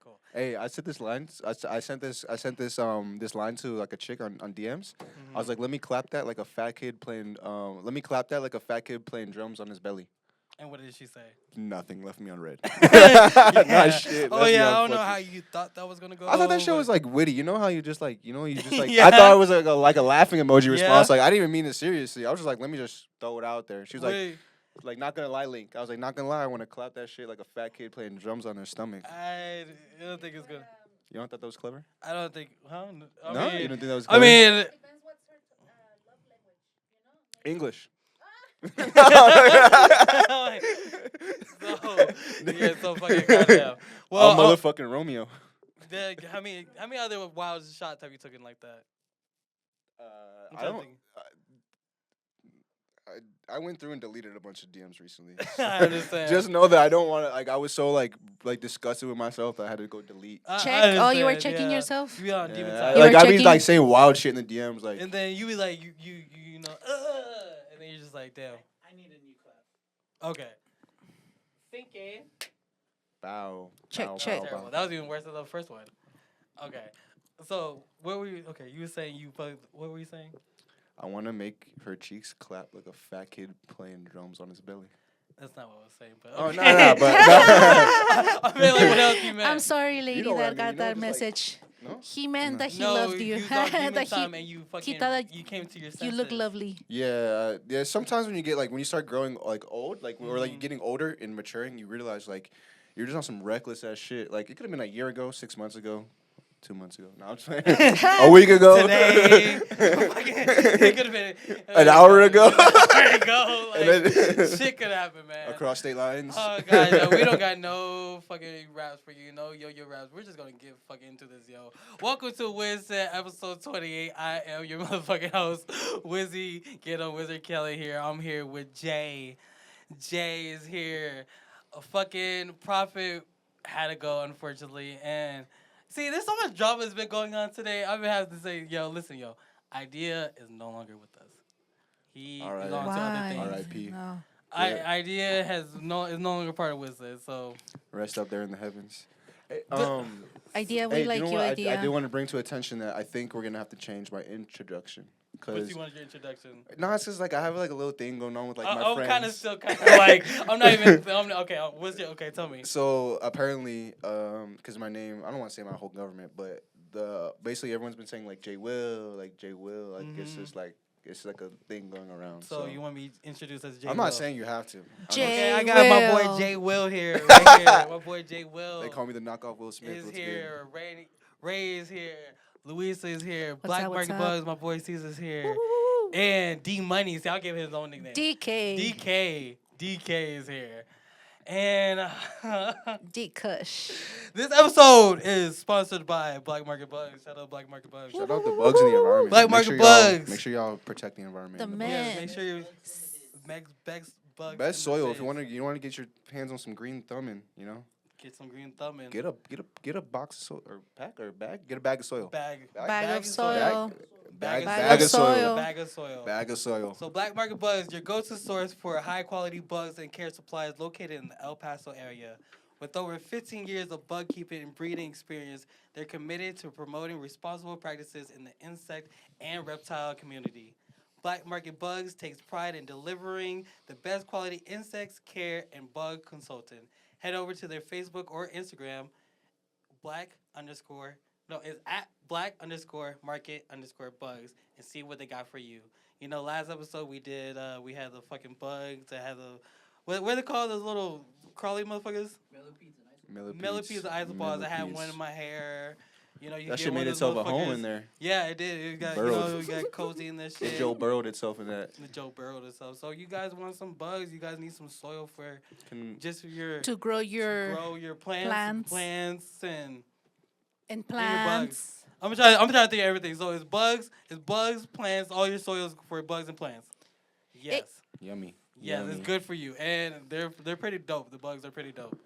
cool. Hey, I sent this line. I sent this line to like a chick on DMs. I was like, let me clap that like a fat kid playing. Let me clap that like a fat kid playing drums on his belly. And what did she say? Nothing. Left me on red. Yeah. Not shit. Oh left me yeah, on I don't know fucking- how you thought that was gonna go. I thought that shit but- was like witty. You know how you just like, you just like. Yeah. I thought it was like a laughing emoji response. Yeah. Like I didn't even mean it seriously. I was just like, let me just throw it out there. She was Wait, like, not gonna lie, Link. I was like, not gonna lie. I want to clap that shit like a fat kid playing drums on their stomach. I don't think it's good. You don't thought that was clever? I don't think. Huh? I No, mean, you don't think that was I clever? mean, Depends what's her love language. English. so you're so fucking goddamn. Well, I'm motherfucking Romeo. how many other wild shots have you taken like that? I'm I trying to don't. think. I went through and deleted a bunch of DMs recently. I understand. Just know that I don't want to. Like, I was so like disgusted with myself that I had to go delete. I Check. Oh, you were understand, checking yeah. yourself? You be on demon Yeah, time. You like were I be checking- like saying wild shit in the DMs, like. And then you be like, you know, and then you're just like, damn. I need a new clap. Okay. Thinking. Bow. Check, bow, check. bow, Terrible. bow. That was even worse than the first one. Okay. So, what were you? Okay, you were saying what were you saying? I want to make her cheeks clap like a fat kid playing drums on his belly. That's not what I was saying, but Oh, okay. no, but I mean, like, what else you meant? I'm sorry, lady, know what I that mean, got you know, that just like- message. no. He meant that he no, loved you. was on demon that time he, and you fucking thought that you came to your senses. you look lovely. Yeah, yeah. Sometimes when you get like when you start growing like old, like or like Mhm. you're getting older and maturing, you realize like you're just on some reckless ass shit. Like it could have been a year ago, 6 months ago, 2 months ago. No, I'm just playing. A week ago. Today, it could have been An hour ago. There you go. Like, And then- shit could happen, man. Across state lines. Oh god, yo, we don't got no fucking raps for you, no yo raps. We're just gonna get fucking into this, yo. Welcome to Wiz Sit, episode 28. I am your motherfucking host, WizzyGetem, Wizard Kelly here. I'm here with Jay. Jay is here. A fucking prophet had to go, unfortunately, and see, there's so much drama that's been going on today. I'm gonna have to say, yo, listen, yo, Idea is no longer with us. He All right. is on to other Why? things. R.I.P. No. Yeah. Idea is no longer part of Wizard, so Rest up there in the heavens. Hey, Idea, we hey, like you know you, what? Idea. I do want to bring to attention that I think we're gonna have to change my introduction. what Cause you want your introduction? no, it's just like I have like a little thing going on with like my I'm friends. kind of still kind of like I'm not even. Okay. What's your okay? Tell me. So apparently, because my name, I don't want to say my whole government, but basically everyone's been saying like J Will. Like it's just like it's like a thing going around. So you want me to introduce as J? I'm Will? not saying you have to. J- Okay, I got my Will. boy J Will here. Right here. My boy J Will. They call me the knockoff Will Smith. is What's here. Ray is here. Luisa is here. Black up, what's Market up? Bugs, my boy Caesar's here. Woo-hoo-hoo. And D Money. See, I'll give him his own nickname. DK. DK is here. And D Kush. this episode is sponsored by Black Market Bugs. Shout out Black Market Bugs. Shout out the bugs in the environment. Black Make market y'all- bugs. Make sure y'all protect the environment. The and man. Yes, make sure you best bugs. Best in the soil. If face. you want to get your hands on some green thumbing, Get some green thumb in. get a box of soil or pack or bag. Get a bag of soil. Bag of soil. Bag Bag of soil. Bag of soil. Bag of soil. So Black Market Bugs, your go-to source for high-quality bugs and care supplies located in the El Paso area. With over 15 years of bug keeping and breeding experience, they're committed to promoting responsible practices in the insect and reptile community. Black Market Bugs takes pride in delivering the best quality insects, care, and bug consultant. Head over to their Facebook or Instagram, it's at black_market_bugs, and see what they got for you. You know, last episode we did, we had the fucking bugs that had the, what are they called, those little crawly motherfuckers? Millipedes, the isopods. I had one in my hair. You know, you That get shit one made of those itself a home motherfuckers. in there. Yeah, it did. It got, Burrowed. you got cozy in this shit. It Joe burrowed itself in that. The Joe burrowed itself. So you guys want some bugs? You guys need some soil for just for your To grow your grow your plants and and your bugs. plants. I'm trying to think of everything. So it's bugs, plants. All your soils for bugs and plants. Yes, Yummy. yes, Yummy. it's good for you, and they're pretty dope. The bugs are pretty dope.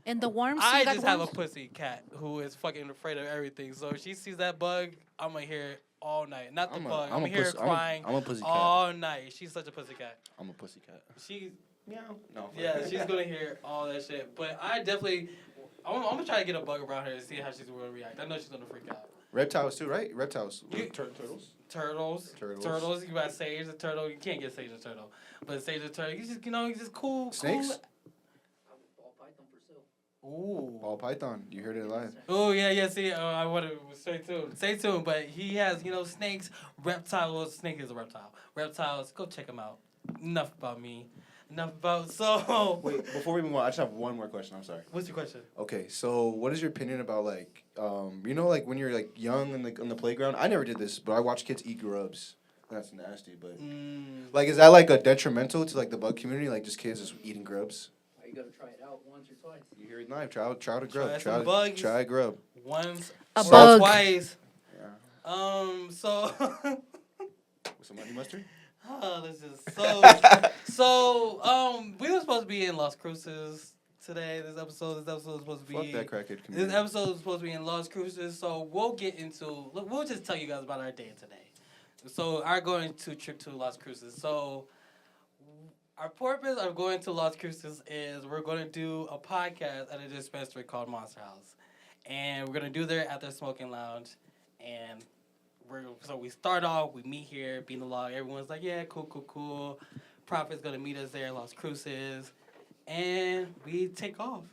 And the worms. I you got just have a worms? pussy cat who is fucking afraid of everything. So if she sees that bug, I'm gonna hear it all night. Not the bug. I'm gonna hear her crying I'm a pussy cat. all night. She's such a pussy cat. I'm a pussy cat. She's Meow. No. yeah, she's gonna hear all that shit. But I I'm gonna try to get a bug around her and see how she's gonna react. I know she's gonna freak out. Reptiles too, right? Reptiles. Turtles. Turtles. Turtles. You got sage, a turtle. You can't get sage, a turtle. But sage, a turtle. You just cool. Snakes? Cool. Ball python for sale. Ooh. Ball python. You heard it live. Oh, yeah. See, I want to stay tuned. But he has, snakes, reptiles. Snake is a reptile. Reptiles. Go check him out. Enough about me. So. Wait, before we move on, I just have one more question. I'm sorry. What's your question? Okay, so what is your opinion about like, like when you're like young and like on the playground? I never did this, but I watch kids eat grubs. That's nasty, but like, is that like a detrimental to like the bug community? Like just kids just eating grubs? You gotta try it out once or twice. You hear it live. Try a grub. some bugs. Try a grub. Once. A or bug. Twice. Yeah. So. With some honey mustard. Oh, this is we were supposed to be in Las Cruces today. This episode was supposed to be. Fuck that crackhead community. This episode was supposed to be in Las Cruces, so we'll just tell you guys about our day today. So our going to trip to Las Cruces. So our purpose of going to Las Cruces is we're going to do a podcast at a dispensary called Monster House, and we're gonna do there at their smoking lounge, and. So we start off, we meet here, being along. Everyone's like, yeah, cool. Prophet's going to meet us there in Las Cruces. And we take off.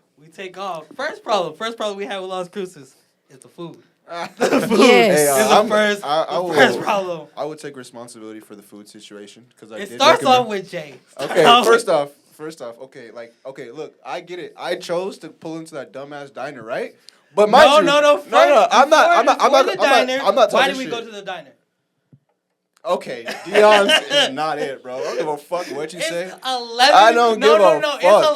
First problem we have with Las Cruces is the food. The food Yes. is the first problem. I would take responsibility for the food situation because It starts off with Jay. Okay, first off, okay, look, I get it. I chose to pull into that dumbass diner, right? But No. I'm not Why talking did we shit. go to the diner? Okay, Dion's is not it, bro. I don't give a fuck what you say. 11. I don't give a fuck. It's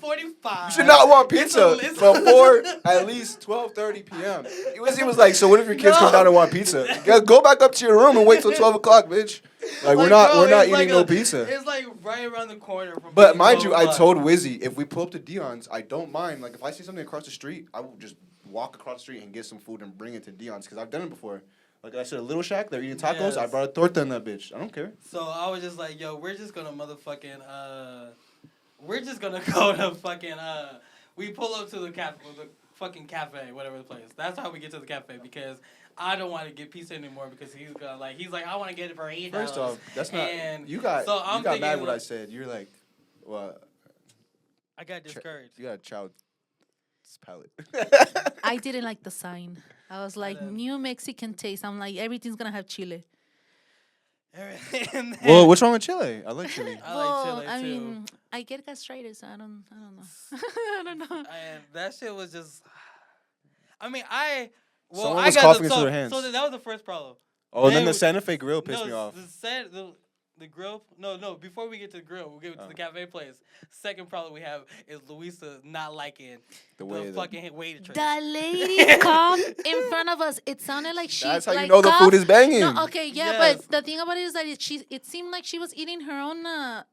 11:45. You should not want pizza It's before at least 12:30 p.m. He was like, so what if your kids come down and want pizza? Yeah, go back up to your room and wait till 12 o'clock, bitch. Like we're not it's eating no pizza. It's like right around the corner from. But mind you, I told Wizzy if we pull up to Dion's, I don't mind. Like if I see something across the street, I will just walk across the street and get some food and bring it to Dion's because I've done it before. Like I said, a Little Shack, they're eating tacos. Yes. I brought a torta in that bitch. I don't care. So I was just like, yo, we're just gonna motherfucking we're just gonna go to fucking we pull up to the fucking cafe, whatever the place. That's how we get to the cafe because I don't want to get pizza anymore because he's like I want to get it for $8. First off, that's not and you got. So I'm you got thinking, mad what I said. You're like, what? I got discouraged. You got a child's palate. I didn't like the sign. I was like, New Mexican taste. I'm like, everything's gonna have chile. Well, what's wrong with chili? I like chili. I like chili I too. mean, I get gastritis. So I don't know. I don't know. And that shit was just. I mean, Someone I was got coughing the, into so, their hands. So that was the first problem. Oh, then Then the we- Santa Fe grill pissed me off. The grill. No. Before we get to the grill, we'll get to the cafe place. Second problem we have is Luisa not liking the fucking waitress. The lady coughed in front of us. It sounded like she. That's how like, you know the food is banging. No, okay, yeah, Yes. but the thing about it is that it seemed like she was eating her own. But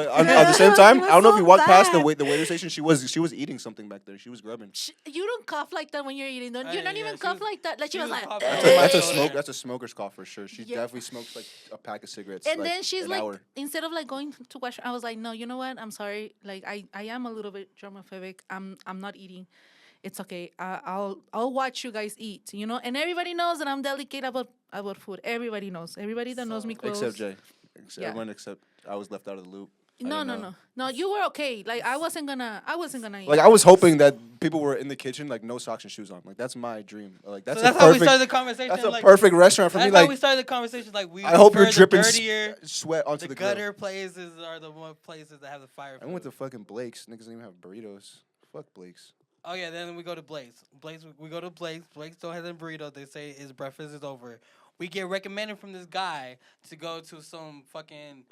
at the same time, It I don't know was if you so walked past the bad. waiter station. She was eating something back there. She was grubbing. You don't cough like that when you're eating. You don't yeah, even she cough was- like that. Like she she was was like. coughing. That's a smoker's cough for sure. She Yeah. definitely smokes like a pack of cigarettes. And like, then she's an like, hour. instead of like going to wash, I was like, no, you know what? I'm sorry. Like I am a little bit germophobic. I'm not eating. It's okay. I'll watch you guys eat. And everybody knows that I'm delicate about food. Everybody knows. Everybody that knows me close. Except Jay. Yeah. Everyone except I was left out of the loop. I No. didn't know. No, you were okay. Like I wasn't gonna eat. Like I was hoping that people were in the kitchen, like no socks and shoes on. Like that's my dream. Like So that's that's a how we perfect. started the conversation. That's a like, perfect restaurant for me. That's how Like we started the conversation. Like we. I hope you're prefer the dripping dirtier. sweat onto The the grill. gutter places are the one places that have the fire. I went to food. fucking Blake's. Niggas don't even have burritos. Fuck Blake's. Oh yeah, then we go to Blake's. We go to Blake's. Blake's don't have them burritos. They say his breakfast is over. We get recommended from this guy to go to some fucking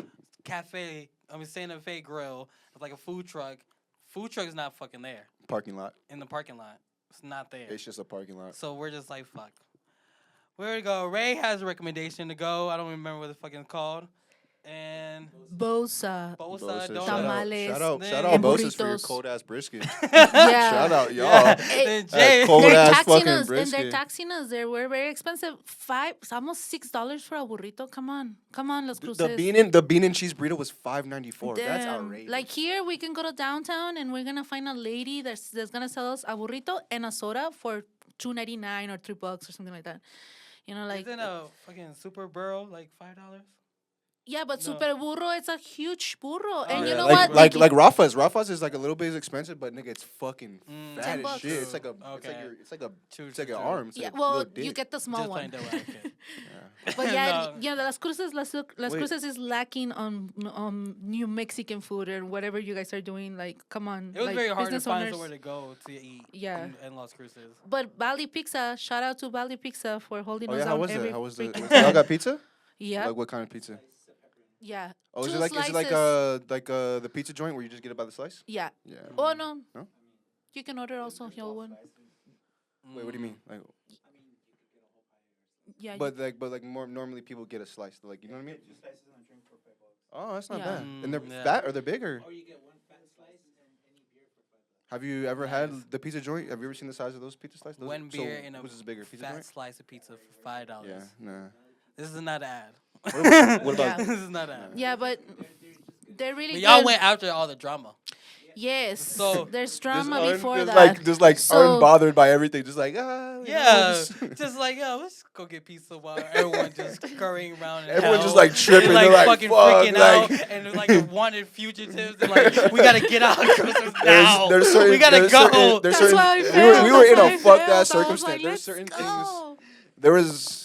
cafe. Santa Fe grill. It's like a food truck. Food truck is not fucking there Parking lot. in the parking lot. It's not there. It's just a parking lot. So we're just like, fuck. Where to go? Ray has a recommendation to go. I don't remember what the fucking called. and Bosa. Bosa Bosa, donuts. Tamales. Shout out and Bosa's for your burritos. cold ass brisket. Yeah. Shout out y'all. Yeah. Hey, Then That Jay, cold They're ass taxing fucking us, and brisket. they're taxing us. They were very expensive. Almost $6 for a burrito. Come on, Las Cruces. The bean and cheese burrito was $5.94. That's Damn. outrageous. Like here, we can go to downtown and we're gonna find a lady that's gonna sell us a burrito and a soda for $2.99 or $3 or something like that. You know, like isn't a fucking super burro like $5? yeah, but No. super burro, it's a huge burro, and yeah, you know like, what? Like Rafa's. Rafa's is like a little bit expensive, but nigga, it's fucking fat $10. as shit. It's like a, Okay. it's like an arm. It's Yeah, like a well, little dick. you get the small Just one. playing devil advocate. But yeah, No. yeah, the Las Cruces, Las Wait. Cruces is lacking on new Mexican food and whatever you guys are doing. Like, come on, It was like, very hard to business find owners. somewhere to go to eat. Yeah. In Las Cruces. But Bali Pizza, shout out to Bali Pizza for holding Oh us yeah, down how was every it? How was the? freaking Y'all got pizza? Yeah, Like what kind of pizza? yeah. Oh, is Two it like slices. the pizza joint where you just get it by the slice? Yeah. Yeah. Oh no. No? You can order also whole one. Wait, what do you mean? Like, Yeah. but more normally people get a slice. Like, you know what I mean? Oh, that's not Yeah. bad. And they're Yeah. fat or they're bigger. Or you get one fat slice and any beer for $5. Have you ever had the pizza joint? Have you ever seen the size of those pizza slices? Those, One beer and a which is bigger, pizza fat joint? slice of pizza for $5. Yeah, nah. This is not an ad. What about? Yeah. This is not an ad. Yeah, but they're really But y'all good. went after all the drama. Yes. So- There's drama before just that. like So- unbothered by everything, just like you Yeah, know, just- just like yo, let's go get pizza while everyone just scurrying around. In Everyone hell. just, like, tripping. They're, They're like, fucking fuck, freaking out, like- and they're like wanted fugitives. They're like, we gotta get out of Christmas now. there's certain, we gotta there's go. Certain, there's That's certain, why I we were, failed. we were in That's why a I fucked failed. ass I was circumstance. like, There's let's certain things. go. There was.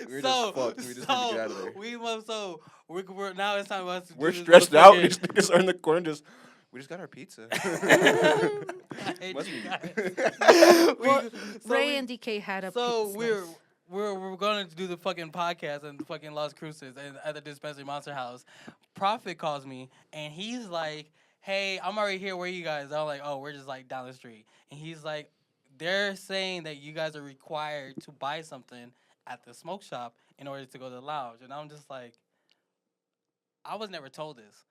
We're so, just fucked. We just need to get out of there. we're now it's time for us to We're do this stressed out. motherfucking- These niggas are in the corner just. We just got our pizza. I hate Must you be. guys. Well, So Ray we- and DK had a So pizza we're slice. we're going to do the fucking podcast and fucking Las Cruces and at the dispensary Monster House. Prophet calls me and he's like, "Hey, I'm already here. Where are you guys?" I'm like, "Oh, we're just like down the street." And he's like, "They're saying that you guys are required to buy something at the smoke shop in order to go to the lounge." And I'm just like, I was never told this.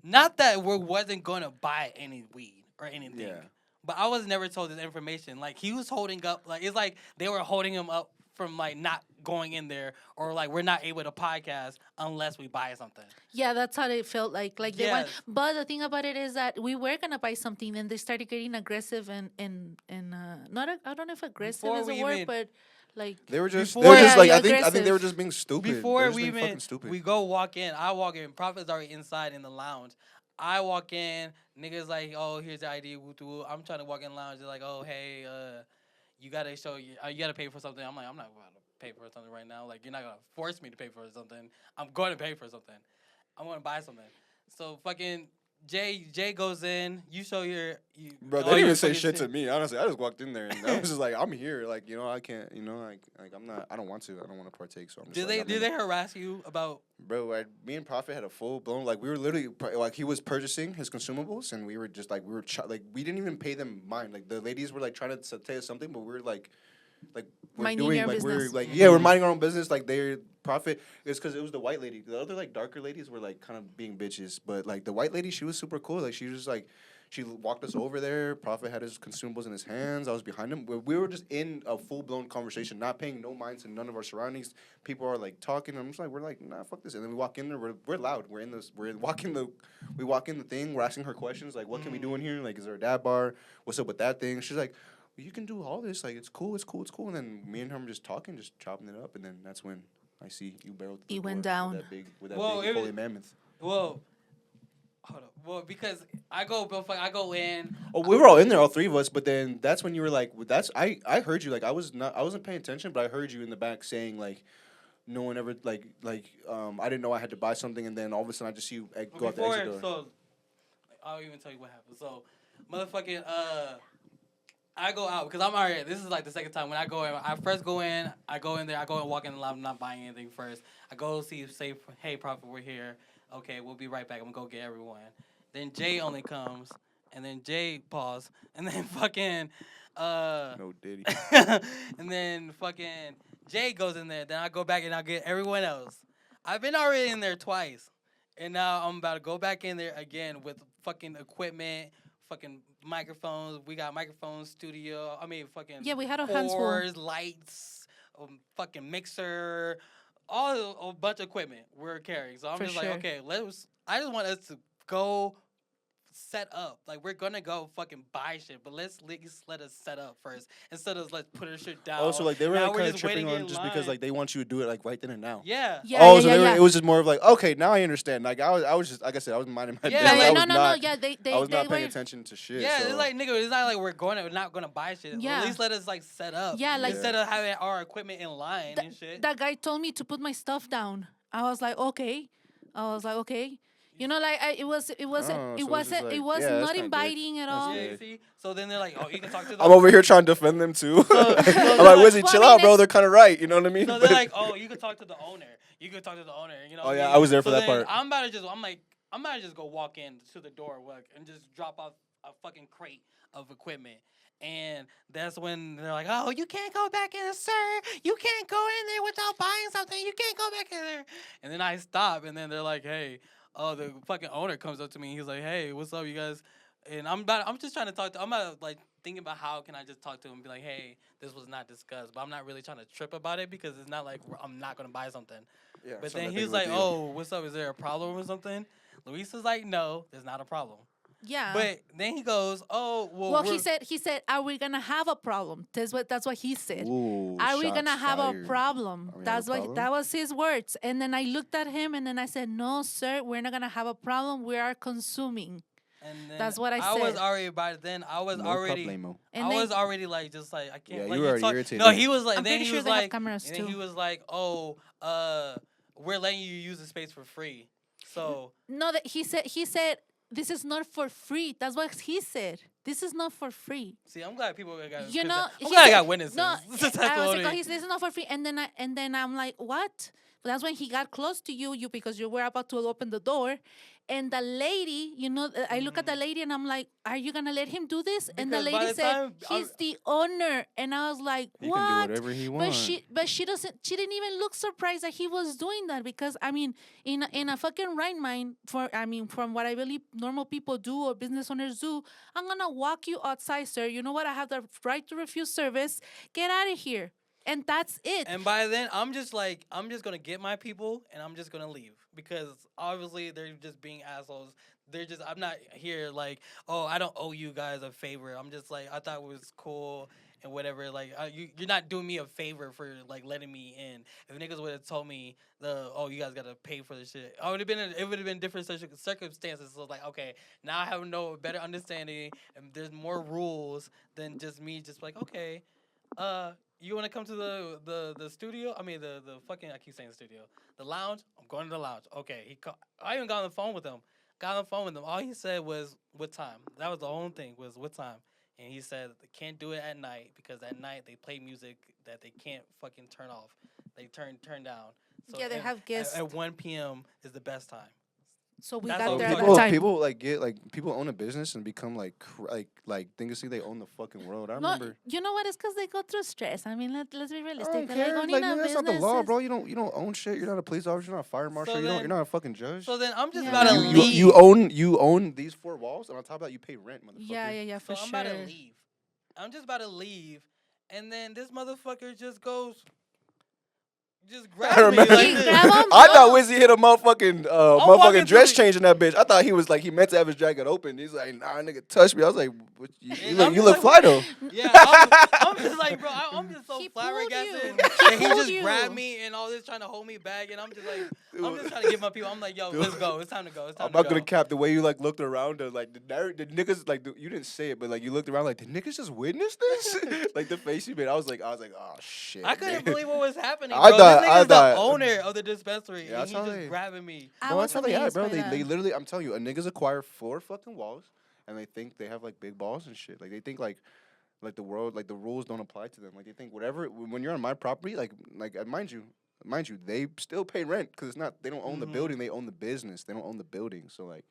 Not that we wasn't gonna buy any weed or anything. Yeah. But I was never told this information. Like he was holding up, like it's like they were holding him up from like not going in there, or like we're not able to podcast unless we buy something. Yeah, that's how it felt like they went. Yes. But the thing about it is that we were gonna buy something, and they started getting aggressive and not I don't know if aggressive Before is a we word, even- but like They were just. Before- They were just Yeah, like. yeah, I think they aggressive. were just being stupid. They were Before just we being even fucking stupid. we go walk in, I walk in. Prophet's already inside in the lounge. I walk in, niggas like, "Oh, here's the ID." Woo, woo. I'm trying to walk in the lounge. They're like, "Oh, hey, you gotta show you gotta pay for something." I'm like, "I'm not going to pay for something right now. Like, you're not gonna force me to pay for something. I'm going to pay for something. I'm going to buy something." So fucking Jay goes in. You show your Bro, they all didn't your even say fucking shit to me. Honestly, I just walked in there and I was just like, I'm here. Like, you know, I can't. You know, like I'm not. I don't want to. I don't want to partake. So I'm just. Did like, they harass you about? Bro, me and Prophet had a full blown like we were literally like he was purchasing his consumables and we were just like like we didn't even pay them mind. Like the ladies were like trying to say us something, but we were like we're Minding doing your like we're business. like yeah we're minding our own business. Like their Prophet is because it was the white lady. The other like darker ladies were like kind of being bitches, but like the white lady she was super cool. Like she was just like. She walked us over there. Prophet had his consumables in his hands. I was behind him. We were just in a full-blown conversation, not paying no mind to none of our surroundings. People are like talking. I'm just like, we're like, nah, fuck this. And then we walk in there. We're loud. We walk in the thing. We're asking her questions like, what can we do in here? Like, is there a dab bar? What's up with that thing? She's like, well, you can do all this. Like, it's cool. And then me and her just talking, just chopping it up. And then that's when I see you barreled. It went down. With that Well, big it was- holy mammoth. Well, hold up. Well, because I go in. Oh, we were all in there, all three of us. But then that's when you were like, I heard you. Like I wasn't paying attention, but I heard you in the back saying like, no one ever I didn't know I had to buy something, and then all of a sudden I just see you go out the Before, exit door. so I'll even tell you what happened. So, motherfucking I go out because I'm already. This is like the second time when I go in. I first go in. I go in there. I go and walk in the lab. I'm not buying anything first. I go say, "Hey, Prophet, we're here. Okay, we'll be right back. I'm gonna go get everyone." Then Jay only comes, and then Jay pause, and then fucking No Diddy. and then fucking Jay goes in there. Then I go back and I get everyone else. I've been already in there twice, and now I'm about to go back in there again with fucking equipment, fucking microphones. We got microphones, studio. I mean, fucking Yeah, we had our hands full. cords, lights, fucking mixer, all a bunch of equipment we're carrying. So I'm For just sure. like, okay, I just want us to go set up. Like, we're gonna go fucking buy shit, but let's at least let us set up first instead of let's put our shit down. Oh, so like they were Now like, we're kind of just tripping waiting on in just because line. like they want you to do it like right then and now. Yeah. Yeah, Oh, yeah, so yeah, they were, yeah. it was just more of like, okay, now I understand. Like I was just like I said, I was minding my Yeah, business. like- I no, was no, not, no. Yeah, they I was not were. paying attention to shit. Yeah, so. it's like, nigga, it's not like we're not gonna buy shit. Yeah. At least let us like set up. Yeah, like- instead of having our equipment in line and shit. That guy told me to put my stuff down. I was like, okay. You know, like Oh, so it's just like- yeah, that's not kinda inviting at That's all. Yeah, gay. you see. So then they're like, oh, you can talk to the. I'm over here trying to defend them too. I'm like, like- Wizzy, Well, chill I mean, out, bro. it's- They're kind of right. You know what I mean? So But- they're like, oh, you can talk to the owner. You can talk to the owner. You know. Oh, what yeah, mean? I was there for So that then part. I'm about to just go walk in to the door, like, and just drop off a fucking crate of equipment. And that's when they're like, oh, you can't go back in, sir. You can't go in there without buying something. You can't go back in there. And then I stop, and then they're like, hey, oh, the fucking owner comes up to me. And he's like, hey, what's up, you guys? And I'm just trying to talk to, I'm about like thinking about how can I just talk to him and be like, hey, this was not discussed. But I'm not really trying to trip about it because it's not like I'm not going to buy something. Yeah, But something then to he's think like, with you. oh, what's up? Is there a problem or something? Luis is like, no, there's not a problem. Yeah. But then he goes, oh, well, he said, are we gonna have a problem? That's what he said. Ooh, Are we gonna shots have fired. a problem? Are we That's have a what problem? that was his words. And then I looked at him and then I said, no, sir, we're not gonna have a problem. We are consuming. And then That's what I I was said. already, by then, I was No already. problemo. And I then- was already like, just like, I can't. Yeah, like, you were already talk- irritated. No, he was like, I'm then pretty he sure was they have like, cameras and then he too. was like, oh, we're letting you use the space for free. So No, that he said this is not for free. That's what he said. This is not for free. see, I'm glad people got. You know, I'm he glad I said- got witnesses. No, This is I was like, testimony. oh, this is not for free. And then I'm like, what? But that's when he got close to you because you were about to open the door, and the lady, you know, I look at the lady and I'm like, are you gonna let him do this? And the Because by lady the said, time he's the owner, and I was like, He what? can do whatever he But wants. she didn't even look surprised that he was doing that because I mean in a fucking right mind from what I believe normal people do or business owners do, I'm gonna walk you outside, sir. You know what? I have the right to refuse service. Get out of here. And that's it. And by then, I'm just gonna get my people, and I'm just gonna leave because obviously they're just being assholes. I'm not here like, oh, I don't owe you guys a favor. I'm just like, I thought it was cool and whatever. Like, you're not doing me a favor for like letting me in. If niggas would have told me you guys gotta pay for this shit, it would have been different circumstances. So like, okay, now I have no better understanding, and there's more rules than just me. Just like, okay, you want to come to the studio? I mean, the fucking, I keep saying studio. The lounge? I'm going to the lounge. Okay. I even got on the phone with him. All he said was, what time? That was the only thing, was what time. And he said they can't do it at night because at night they play music that they can't fucking turn off. They turn down. So Yeah, they have guests. At 1 p.m. is the best time. So we That's got all there at people- that time. People like get like people own a business and become like think they own the fucking world. I No, remember. you know what? It's because they go through stress. I mean, let's be I realistic. don't They're care. owning Like, a that's not the law, business bro. You don't own shit. You're not a police officer. You're not a fire marshal. So You're then- not a fucking judge. So then I'm just Yeah. about to You- leave. you own these four walls, and on top of that, you pay rent, motherfucker. Yeah, for So I'm sure. about to leave. I'm just about to leave, and then this motherfucker just grabs me. remember- Like He this. grab him? I thought No. Wizzy hit a motherfucking walking dress through change in that bitch. I thought he was like he meant to have his jacket open. He's like, nah, nigga, touch me. I was like, what, you And I'm look just fly like, though. Yeah, I'm just like, bro, I'm just so He pulled flabbergasted. you. And he pulled just you. grabbed me and all this, trying to hold me back, and I'm just like, I'm just trying to get my people. I'm like, yo, let's go. It's time to go. It's time I'm to not go. gonna cap the way you like looked around. Like the niggas like you didn't say it, but like you looked around like did niggas just witness this? Like the face you made. I was like, oh shit. I couldn't man. believe what was happening, I bro. thought- This I nigga's thought- the owner of the dispensary, Yeah, and he's that's how just they- grabbing me. I Bro, was that's how they are, amazed bro. by They that. literally, I'm telling you, niggas acquire 4 fucking walls, and they think they have like big balls and shit. Like they think like the world, like the rules don't apply to them. Like they think whatever. When you're on my property, like mind you, they still pay rent because it's not. They don't own the Mhm. building. They own the business. They don't own the building. So like,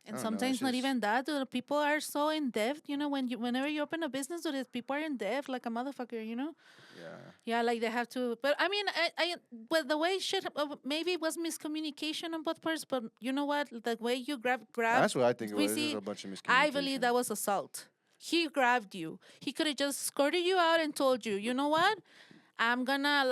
And I don't know, sometimes it's not just- even that. Dude, people are so in depth. Whenever you open a business, dude, people are in depth like a motherfucker. Yeah. Yeah, like they have to. But I mean, but the way shit, maybe it was miscommunication on both parts. But you know what? The way you grab, That's what I think it we was. There's see. a bunch of miscommunication. I believe that was assault. He grabbed you. He could have just escorted you out and told you, you know what? I'm gonna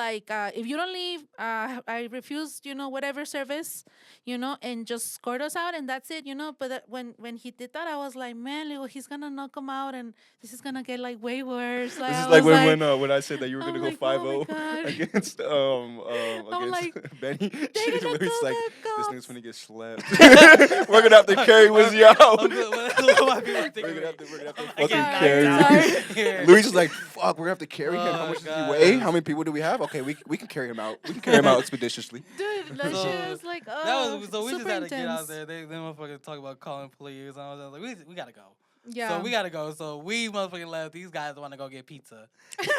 if you don't leave, I refuse, whatever service, and just escort us out and that's it, But when he did that, I was like, man, he's gonna knock him out and this is gonna get like way worse. Like, This I is like was when I said that you were I'm gonna go like, oh 5-0 my God. against I'm against like, Benny. they're gonna Louis call like the this cops. nigga's gonna get slapped. We're gonna have to carry Wizzy out. I'm good. What people We're thinking gonna have to I fucking get carry. knocked out here. Luis is like, fuck, we're gonna have to carry him. How Oh, much does he God. weigh? How many people do we have? Okay, we can carry him out. We can carry him out expeditiously. Dude, that So, shit was like, oh, That was so we just super had to get out intense. there. They motherfuckers talk about calling police. And I was like, we gotta go. Yeah. So we gotta go. So we motherfucking left. These guys want to go get pizza.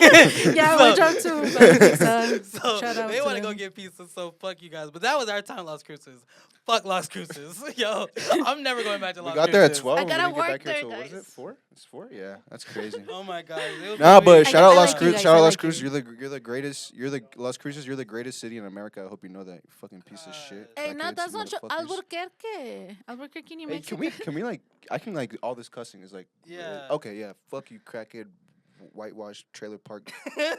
Yeah, So- we drove to pizza. So Shout out they to want to go them. get pizza. So fuck you guys. But that was our time, Las Cruces. Fuck Las Cruces. Yo, I'm never going back to We Las got there at Cruces. 12. I and gotta we didn't get work back here there, till, what is it? guys. 4? It's 4? Yeah, that's crazy. Oh my god. It was Nah, but really- shout out I Las like you Cruces. guys, Shout I out Las like Cruces. you. You're the greatest. You're the Las Cruces. You're the greatest city in America. I hope you know that. You fucking piece of shit. Hey, no, crackheads, that's not true. motherfuckers. Albuquerque. Albuquerque, New Hey, Mexico. can we like? I can like all this cussing is like. Yeah. Okay, yeah. Fuck you, crackhead, whitewash trailer park,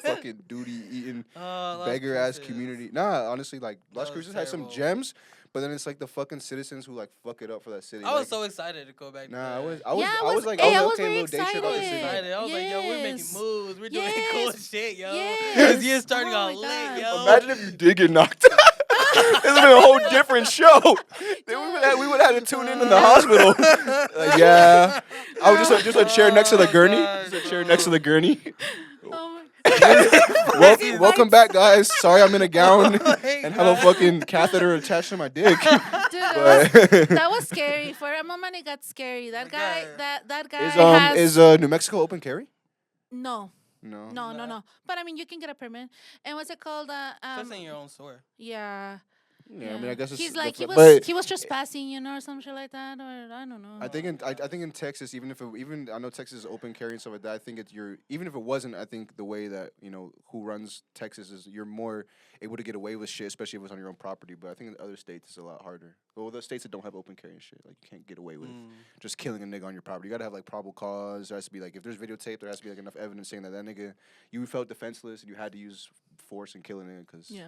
fucking duty eating, Oh, Las beggar ass Cruces. community. Nah, honestly, like Las That was Cruces has some terrible. gems, but then it's like the fucking citizens who like fuck it up for that city. I was like, so excited to go back. Nah, to I was Yeah, I I was was- like, hey, I okay, was very little day trip. I was excited. excited. I was like, yo, we're making Yes. moves. We're doing cool Yes. shit, yo. Yes. This year's starting Oh out my lit, God. yo. Imagine if you did get knocked out. It's been a whole different show. Then we would have had to tune in the hospital. Like, yeah, I was just a chair next to the Oh, gurney. God, Just a chair next to the gurney. Oh Welcome back, guys. Sorry, I'm in a gown my and have a God. fucking catheter attached to my dick. Dude, But that was scary. For a moment, it got scary. That guy, God. that guy has is New Mexico open carry? no. No. No. But I mean, you can get a permit. And what's it called? Just in your own store. Yeah. Yeah, I mean, I guess it's he's the like flip- he but was he was trespassing, or some shit like that, or I don't know. I think in Texas, even I know Texas is open carry and stuff like that. I think even if it wasn't, I think the way that who runs Texas is you're more able to get away with shit, especially if it's on your own property. But I think in other states it's a lot harder. Well, the states that don't have open carry and shit, like you can't get away with just killing a nigga on your property. You gotta have like probable cause. There has to be like if there's videotape, there has to be like enough evidence saying that nigga you felt defenseless and you had to use force and killing it because Yeah.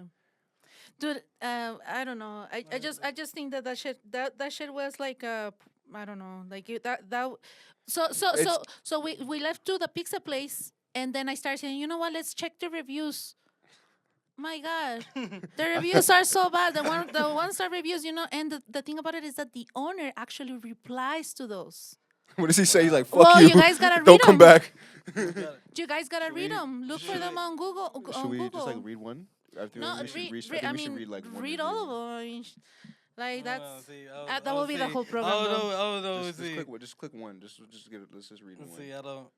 Dude, I don't know. I just think that shit was like I don't know, like so we left to the pizza place and then I started saying, you know what, let's check the reviews. My God, the reviews are so bad. The 1-star reviews, and the thing about it is that the owner actually replies to those. What does he say? He's like, fuck Well, you. you guys gotta Don't read come 'em. back. You guys gotta read them. Look for them on Google. Should on we Google. just like read one? I think No, we should read. I think we should read like one read review. all of them. I mean, like that's that that will be the whole program. though. Oh no, Just see. click one. Just get it. Let's just read Let's one. see, I don't.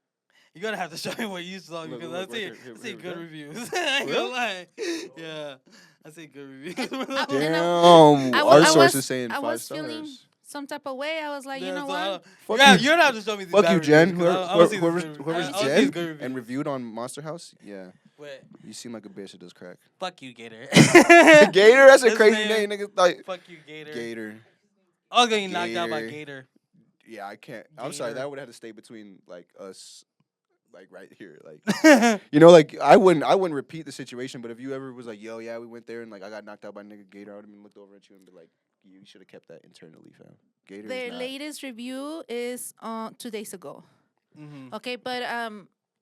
You're gonna have to show me what you saw Look, because look, I see, right here, I see here, good right? reviews. I ain't gonna Really? lie. Yeah, I see good reviews. And Damn, I our was- source is saying I 5 was stars. feeling some type of way. I was like, you Yeah, know so I what? don't- Fuck yeah, you. you're gonna have to show me these Fuck bad you, Jen. reviews, 'cause I wanna see these Whoever's good- whoever's I wanna see Jen these good and reviews. reviewed on Monster House. Yeah, Wait, you seem like a bitch that does crack. fuck you, Gator. Gator, that's a His crazy name- name, nigga. Like Fuck you, Gator. Gator. I was getting knocked out by Gator. Gator. Yeah, I can't. I'm sorry. Gator. That would have to stay between like us, like right here. Like like I wouldn't repeat the situation. But if you ever was like, yo, yeah, we went there and like I got knocked out by nigga Gator, I would have been looked over at you and be like, you should have kept that internally, fam. Gator. Their is not. latest review is 2 days ago. Mhm. Okay, but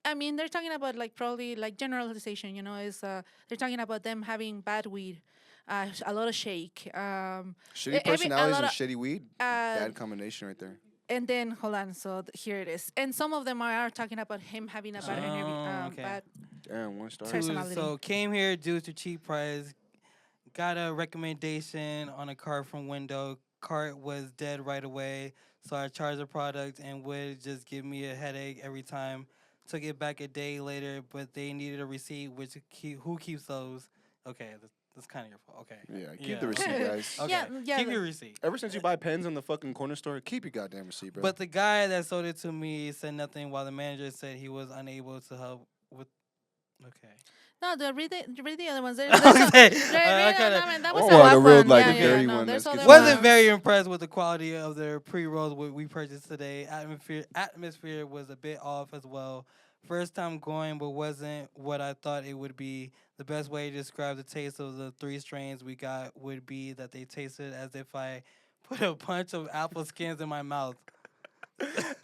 I mean, they're talking about like probably like generalization. Is they're talking about them having bad weed, a lot of shake. Shitty a personalities lot and of- shitty weed. Bad combination right there. And then hold on, so here it is. And some of them are talking about him having a bad interview, Oh, okay. bad. Damn, 1 star. Personality. So came here due to cheap price. Got a recommendation on a cart from window. Cart was dead right away. So I charged the product and would just give me a headache every time. Took it back a day later, but they needed a receipt, which who keeps those? Okay, That's kind of your fault. Okay. Yeah, keep the receipt, guys. Okay. Yeah, Keep your receipt. Ever since you buy pens in the fucking corner store, keep your goddamn receipt, bro. But the guy that sold it to me said nothing, while the manager said he was unable to help with. Okay. No, read the other ones. Okay. That was Oh, a the whack real, one. like, Yeah, the yeah, dirty no, one there's that's other gets Wasn't ones. very impressed with the quality of their pre-rolls we purchased today. Atmosphere was a bit off as well. First time going, but wasn't what I thought it would be. The best way to describe the taste of the 3 strains we got would be that they tasted as if I put a bunch of apple skins in my mouth.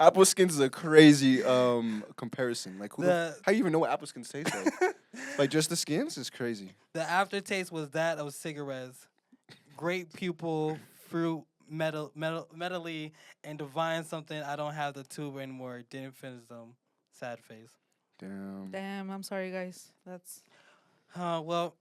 Apple skins is a crazy comparison. Like, how you even know what apple skins taste like? Like, just the skins is crazy. The aftertaste was that of cigarettes. Great pupil, fruit, metally, and divine something. I don't have the tube anymore. Didn't finish them. Sad face. Damn, I'm sorry, guys. That's Well,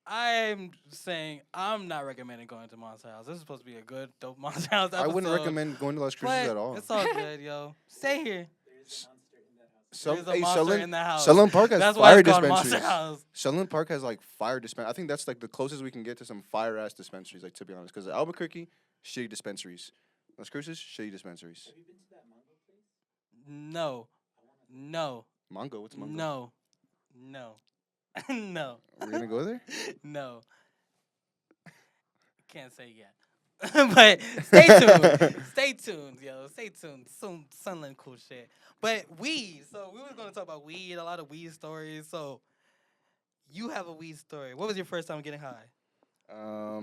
I'm saying I'm not recommending going to Monster House. This is supposed to be a good, dope Monster House episode. I wouldn't recommend going to Las Cruces but at all. It's all good, yo. Stay here. There's a monster in the house. Sutherland Park has That's why fire it's called Monster dispensaries. House. Sutherland Park has like fire dispensaries. I think that's like the closest we can get to some fire ass dispensaries. Like, to be honest, because Albuquerque, shitty dispensaries. Las Cruces, shitty dispensaries. Have you been to that mango place? No. No. Mango, what's mango? No. No. No. We're gonna go there. No. Can't say yet. But stay tuned. Stay tuned, yo. Stay tuned. Some Sunland cool shit. But weed. So we were gonna talk about weed, a lot of weed stories. So you have a weed story. What was your first time getting high?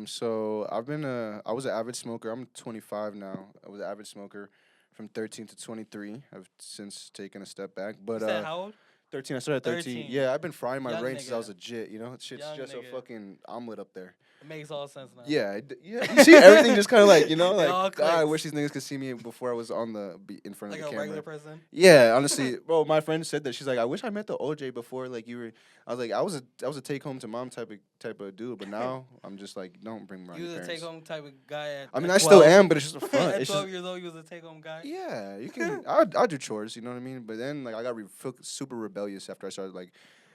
So I was an avid smoker. I'm 25 now. I was an avid smoker from 13 to 23. I've since taken a step back. But You said how old? 13. I started at 13. 13. Yeah, I've been frying my Young brain since I nigga. was a jit. You know, shit's Young just nigga. a fucking omelet up there. It makes all sense now. Yeah, yeah. You see, everything just kind of like, you know, It all like, God, I clicks. wish these niggas could see me before I was on in front Like of the a camera. regular person. Yeah, honestly, bro. My friend said that she's like, I wish I met the OJ before. Like, you were. I was like, I was a take home to mom type of dude, but now I'm just like, don't bring me around You your was a parents. take home type of guy at I mean, at I still 12. am, but it's just a front. At It's 12 just, years old, you was a take home guy. yeah, you can. I'll do chores, you know what I mean. But then like I got super rebellious after I started like,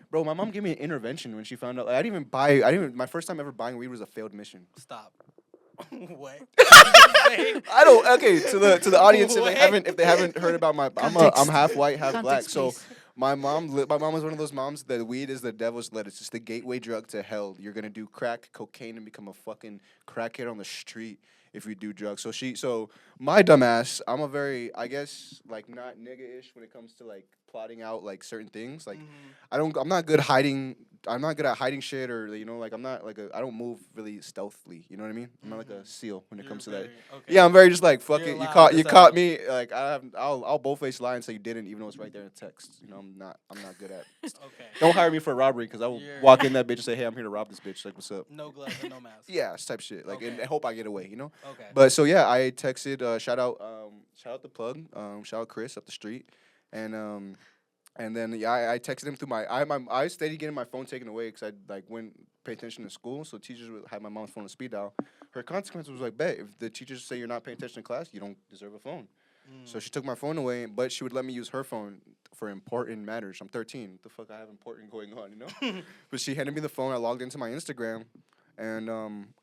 bro. My mom gave me an intervention when she found out. Like, I didn't even buy. My first time ever buying weed was a failed mission. Stop. What? I don't. Okay, to the audience, What? if they haven't heard about I'm Context. half white, half black. Context, So please. my mom was one of those moms that weed is the devil's lettuce. It's the gateway drug to hell. You're gonna do crack cocaine and become a fucking crackhead on the street if you do drugs. So my dumbass, I'm a very, I guess, like, not nigga-ish when it comes to like plotting out like certain things. Like I'm not good at hiding shit, or you know, like I'm not like I don't move really stealthily. You know what I mean? I'm not like a seal when it comes to that. Okay. Yeah, I'm very just like fuck You're it. You allowed to caught say me. Like I'll bold-faced lie and say you didn't, even though it's right there in text. You know, I'm not good at. Okay. Don't hire me for robbery, because I will You're- walk in that bitch and say, hey, I'm here to rob this bitch. Like, what's up? No gloves and no mask. Yeah, it's type shit. Like, and Okay. hope I get away. You know. Okay. But so yeah, I texted. Shout out the plug. Shout out Chris up the street, and then yeah, I texted him through I steady getting my phone taken away because I like wouldn't pay attention to school. So teachers would have my mom's phone on speed dial. Her consequence was like, bet if the teachers say you're not paying attention to class, you don't deserve a phone. So she took my phone away, but she would let me use her phone for important matters. I'm 13. What the fuck I have important going on, you know? But she handed me the phone. I logged into my Instagram, and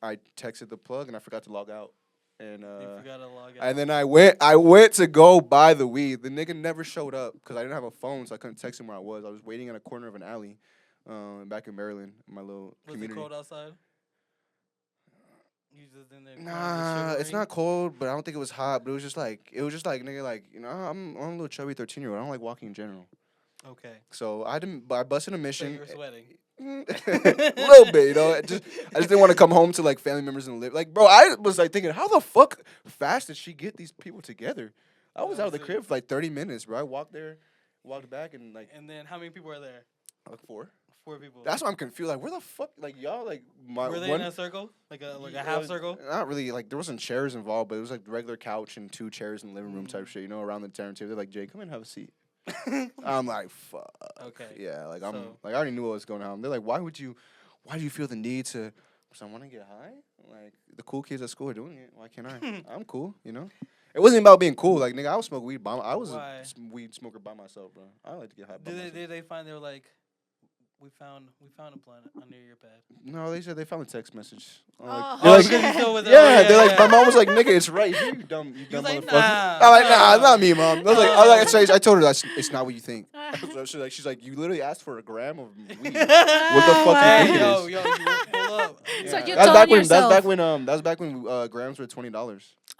I texted the plug, and I forgot to log out. And You forgot to log out. and then I went to go buy the weed. The nigga never showed up because I didn't have a phone, so I couldn't text him where I was. I was waiting in a corner of an alley, back in Maryland, my little Was community. it cold outside? You just in there. Nah, it's not cold, but I don't think it was hot. But it was just like nigga, like, you know, I'm a little chubby 13-year-old. I don't like walking in general. Okay. So I busted a So mission. you were sweating. A little bit, you know. I just didn't want to come home to like family members and live. Like, bro, I was like thinking, how the fuck fast did she get these people together? I was out of the crib for like 30 minutes, bro. I walked there, walked back, and like And then how many people were there? 4. 4 people. That's why I'm confused. Like, where the fuck, like y'all, like my Were they one. in a circle? Like a half circle? Not really. Like, there wasn't chairs involved, but it was like the regular couch and 2 chairs in the living room type shit. You know, around the dinner table. They're like, Jay, come in and have a seat. I'm like, fuck. Okay. Yeah, like So- I already knew what was going on. They're like, why do you feel the need to? So I want to get high. Like, the cool kids at school are doing it. Why can't I? I'm cool, you know. It wasn't about being cool. Like, nigga, I would smoke weed by. I was Why? a weed smoker by myself, bro. I like to get high by myself. Did they find they were like, we found a blunt under your bed. No, they said they found a text message. I'm like, Oh, they're like, shit. you still with it? yeah, Oh, they're like, yeah. my mom was like, nigga, it's right here, you dumb was like, motherfucker. nah, I'm like, nah, it's no. not me, mom. I told her it's not what you think. She's like, you literally asked for a gram of weed. What the fuck you Hey, think it yo, is? you pull up. So you That's told back when yourself. that was back when grams were $20.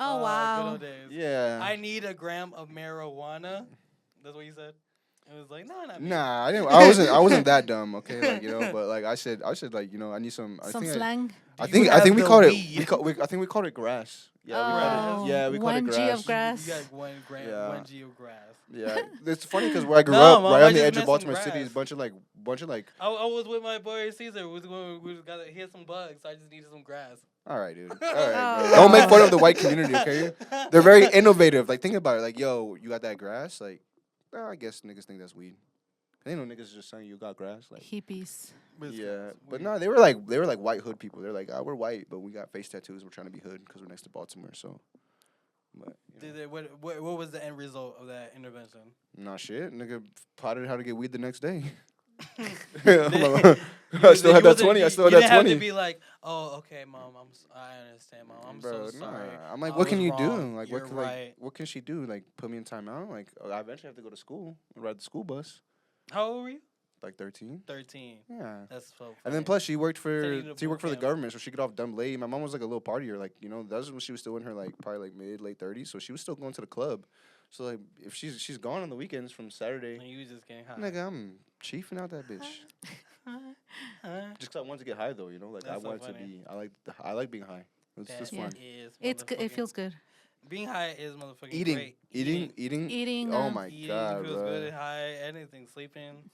Oh Good wow. old days. Yeah. I need a gram of marijuana. That's what you said. It was like, no, not me. Nah, I wasn't that dumb, okay? Like, but like I said like, I need some Some slang. I Do you think have we the called weed? I think we called it grass. Yeah, Oh, we called it 1 G grass. of grass. You got 1 gram, Yeah. 1 G of grass. Yeah. It's funny because where I grew No, up, Mom, right I on the just edge meant of Baltimore some City, is grass. a bunch of like I was with my boy Caesar. We got to hit some bugs. So I just needed some grass. all right, dude. All right, Oh. bro. Don't make fun of the white community, okay? They're very innovative. Like, think about it. Like, yo, you got that grass? Like, I guess niggas think that's weed. They know niggas is just saying you got grass. Like, Hippies. yeah, but no, they were like white hood people. They're like, we're white, but we got face tattoos. We're trying to be hood because we're next to Baltimore. So, but What was the end result of that intervention? nah, shit, nigga plotted how to get weed the next day. You I still had that 20. I still had You that didn't have 20. to be like, oh, okay, mom, I understand, mom. I'm Bro, so sorry. nah. I'm like, I what can was you wrong. do? Like, You're right. what can she do? Like, put me in timeout? Like, I eventually have to go to school and ride the school bus. How old were you? Like 13. 13. Yeah. That's so funny. And then plus she worked Said you for need a boot the camp. government, so she got off dumb late. My mom was like a little partier, like that was when she was still in her like probably like late 30s, so she was still going to the club. So like if she's gone on the weekends from Saturday, And you just getting high. nigga, I'm chiefing out that bitch. Just 'cause I wanted to get high though, like I That's so wanted to funny. be. I like being high. It's just That fun. is It motherfucking- feels good. Being high is motherfucking Eating, great. Eating. Oh my Eating god, feels bro. good. High, anything, sleeping,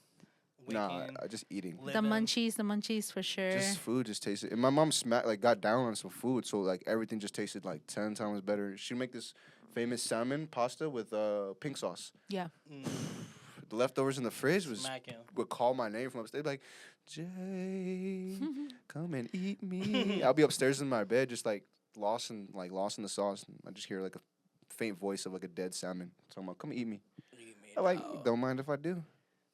Nah, waking, just eating. The munchies for sure. Just food just tasted. And my mom got down on some food, so like everything just tasted like 10 times better. She'd make this famous salmon pasta with pink sauce. Yeah. The leftovers in the fridge smacking. would call my name from upstairs, like, Jay, come and eat me. I'll be upstairs in my bed, just like lost in the sauce. And I just hear like a faint voice of like a dead salmon. So I'm like, come eat me. I'm like, don't mind if I do.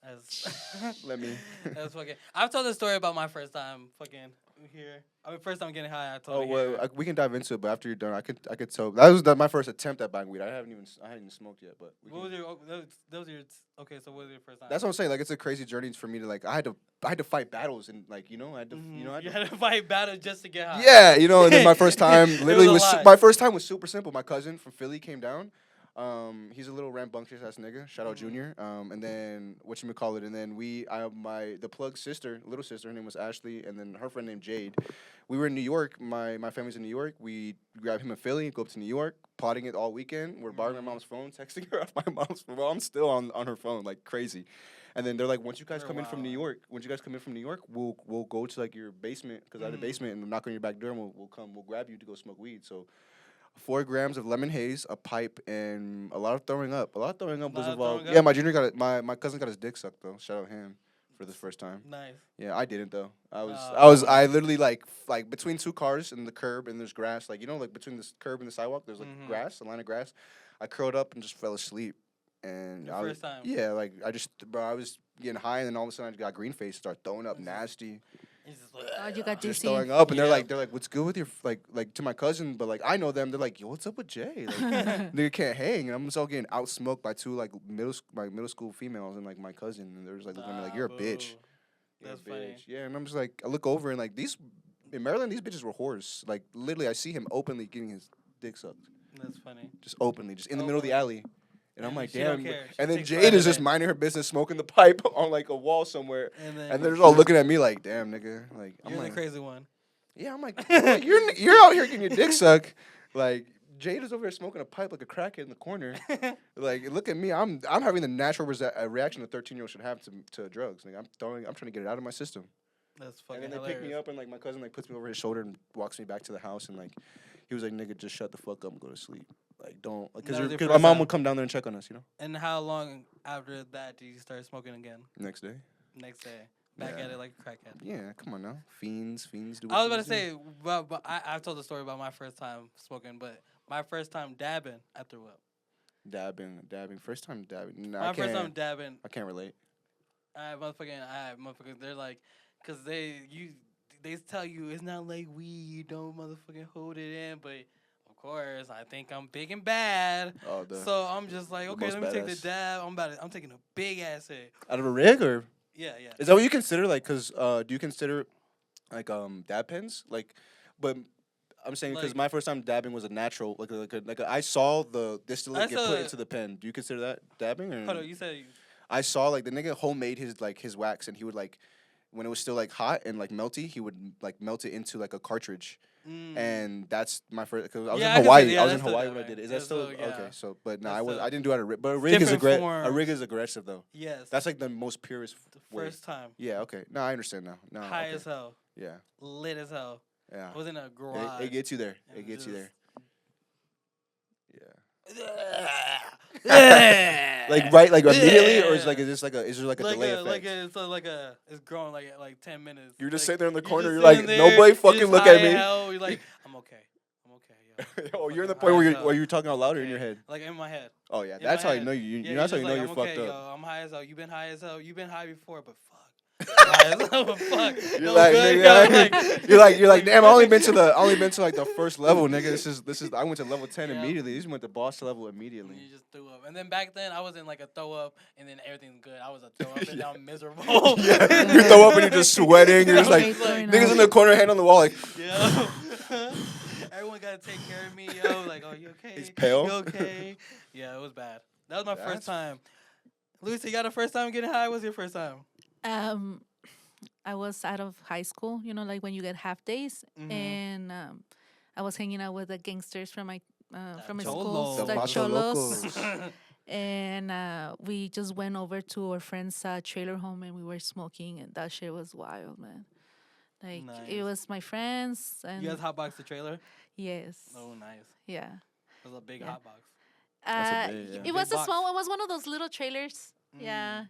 That's Let me. that's fucking. I've told the story about my first time fucking here. I mean, first time getting high. I told. Oh it well, here. we can dive into it, but after you're done, I could tell. That was my first attempt at buying weed. I hadn't even smoked yet, but What was your? Those your. Okay, so what was your first time? that's what I'm saying. Like it's a crazy journey for me to like. I had to fight battles and like I had to You had to fight battle just to get high. yeah, and then my first time It literally was a was lot. my first time was super simple. My cousin from Philly came down. He's a little rambunctious ass nigga. Shout out Junior. And then whatchamacallit, and then the plug's little sister, her name was Ashley, and then her friend named Jade. We were in New York. My family's in New York. We grabbed him in Philly, go up to New York, plotting it all weekend. We're borrowing my mom's phone, texting her off my mom's phone. Mom's still on her phone, like crazy. And then they're like, once you guys come in from New York, we'll go to like your basement, because I had a basement, and we'll knock on your back door, and we'll grab you to go smoke weed. So 4 grams of lemon haze, a pipe, and a lot of throwing up. A lot of throwing up was involved. Yeah, my junior got it. My cousin got his dick sucked though. Shout out him for the first time. Nice. Yeah, I didn't though. I literally like between 2 cars and the curb, and there's grass. Like like between the curb and the sidewalk, there's like grass, a line of grass. I curled up and just fell asleep. And Your first time. Yeah, like I was getting high, and then all of a sudden I got green face, start throwing up nasty. It's just Oh, you got Just dizzy. throwing up, and Yeah. they're like, what's good with your like to my cousin, but like I know them. They're like, yo, what's up with Jay? Like, nigga can't hang, and I'm just all getting outsmoked by 2 like middle school females and like my cousin, and they're just like looking at me like, you're a bitch. You're a That's funny. bitch. Yeah, and I'm just like, I look over and like these in Maryland, these bitches were whores. Like literally, I see him openly getting his dick sucked, That's funny. just openly, just in the middle of the alley. And I'm And like, she don't damn. care. She And then takes Jade pride is in just it. minding her business, smoking the pipe on like a wall somewhere. And then And they're just all looking at me like, damn, nigga. Like, I'm you're the like, crazy one. yeah, I'm like, you're out here getting your dick sucked. Like, Jade is over here smoking a pipe like a crackhead in the corner. Like, look at me. I'm having the natural reaction a 13-year-old should have to drugs. Like, I'm trying to get it out of my system. That's fucking And then they hilarious. pick me up, and like my cousin like puts me over his shoulder and walks me back to the house, and like he was like, nigga, just shut the fuck up and go to sleep. Like, don't, That was your because my first mom time. would come down there and check on us, And how long after that did you start smoking again? next day. Next day. Back Yeah. at it like a crackhead. Yeah, come on now. Fiends do I was what about to fiends do. say, but I've told the story about my first time smoking, but my first time dabbing, I threw up. Dabbing. First time dabbing. Nah, My I first time can't. dabbing, I can't relate. motherfucking. They're like, cause they tell you it's not like weed. Don't motherfucking hold it in, but. Of course, I think I'm big and bad, Oh, so I'm just like, okay, most let me take the badass. dab. I'm taking a big ass hit. Out of a rig or Yeah. is that what you consider? Like, cause do you consider like dab pens? Like, but I'm saying because Like- my first time dabbing was a natural, I saw the distillate I get saw put it. into the pen. Do you consider that dabbing? Or Hold on, you said I saw like the nigga homemade his wax, and he would like when it was still like hot and like melty, he would like melt it into like a cartridge. And that's my first. Cause I was Yeah, I in can Hawaii. see- yeah, I was in that's still Hawaii when I dabbing. did it. Is Yeah, that still so, yeah. okay? So, but no, That's I still- didn't do it at a rig. But a rig is different a rig forms. is aggressive though. yes. That's like the most purest the way. first time. Yeah. Okay. No, I understand now. No. High okay. as hell, Yeah. lit as hell. Yeah. I was in a garage. It gets you there. and It gets you there. just- Yeah. Like right, like immediately, or is there like a delay effect? it's growing like 10 minutes. You're just like, sitting there in the corner. just You're like, sitting there, nobody you're fucking just look high at me. as hell, you're like, I'm okay, yo. Oh, you're in the fucking point high where as you're hell. talking out louder in your Okay. head. Like in my head. Oh yeah, In that's my how you head. know you. Yeah, That's how just you know like, you're I'm fucked okay, up. Yo, I'm high as hell. You've been high as hell. You've been high before, but fuck. High as hell, but fuck. You're No like, good, nigga, yo, you're like, damn. I only been to like the first level, nigga. This is. I went to level 10 Yeah. immediately. This went to boss level And immediately. you just threw up. And then back then, I was in like a throw up, and then everything's good. I was a throw up, and now I'm miserable. Yeah, you throw up and you're just sweating. You're just like, Okay, sorry, niggas no. in the corner, hand on the wall, like, Yeah. Everyone gotta take care of me, yo. Like, oh, you okay? He's pale. You okay? Yeah, it was bad. That was my That's- first time. Lucy, you got a first time getting high? What's your first time? I was out of high school, you know, like when you get half days, Mhm. and I was hanging out with the gangsters from my Cholos. school, The the Vato cholos, Locos. and we just went over to our friend's trailer home, and we were smoking, and that shit was wild, man. Like it Nice. was my friends, and You guys hotbox the trailer? yes, Oh, nice. yeah. It was a big Yeah. hotbox. That's a Uh, big- yeah. It was Big a small. box. It was one of those little trailers. Mm. Yeah.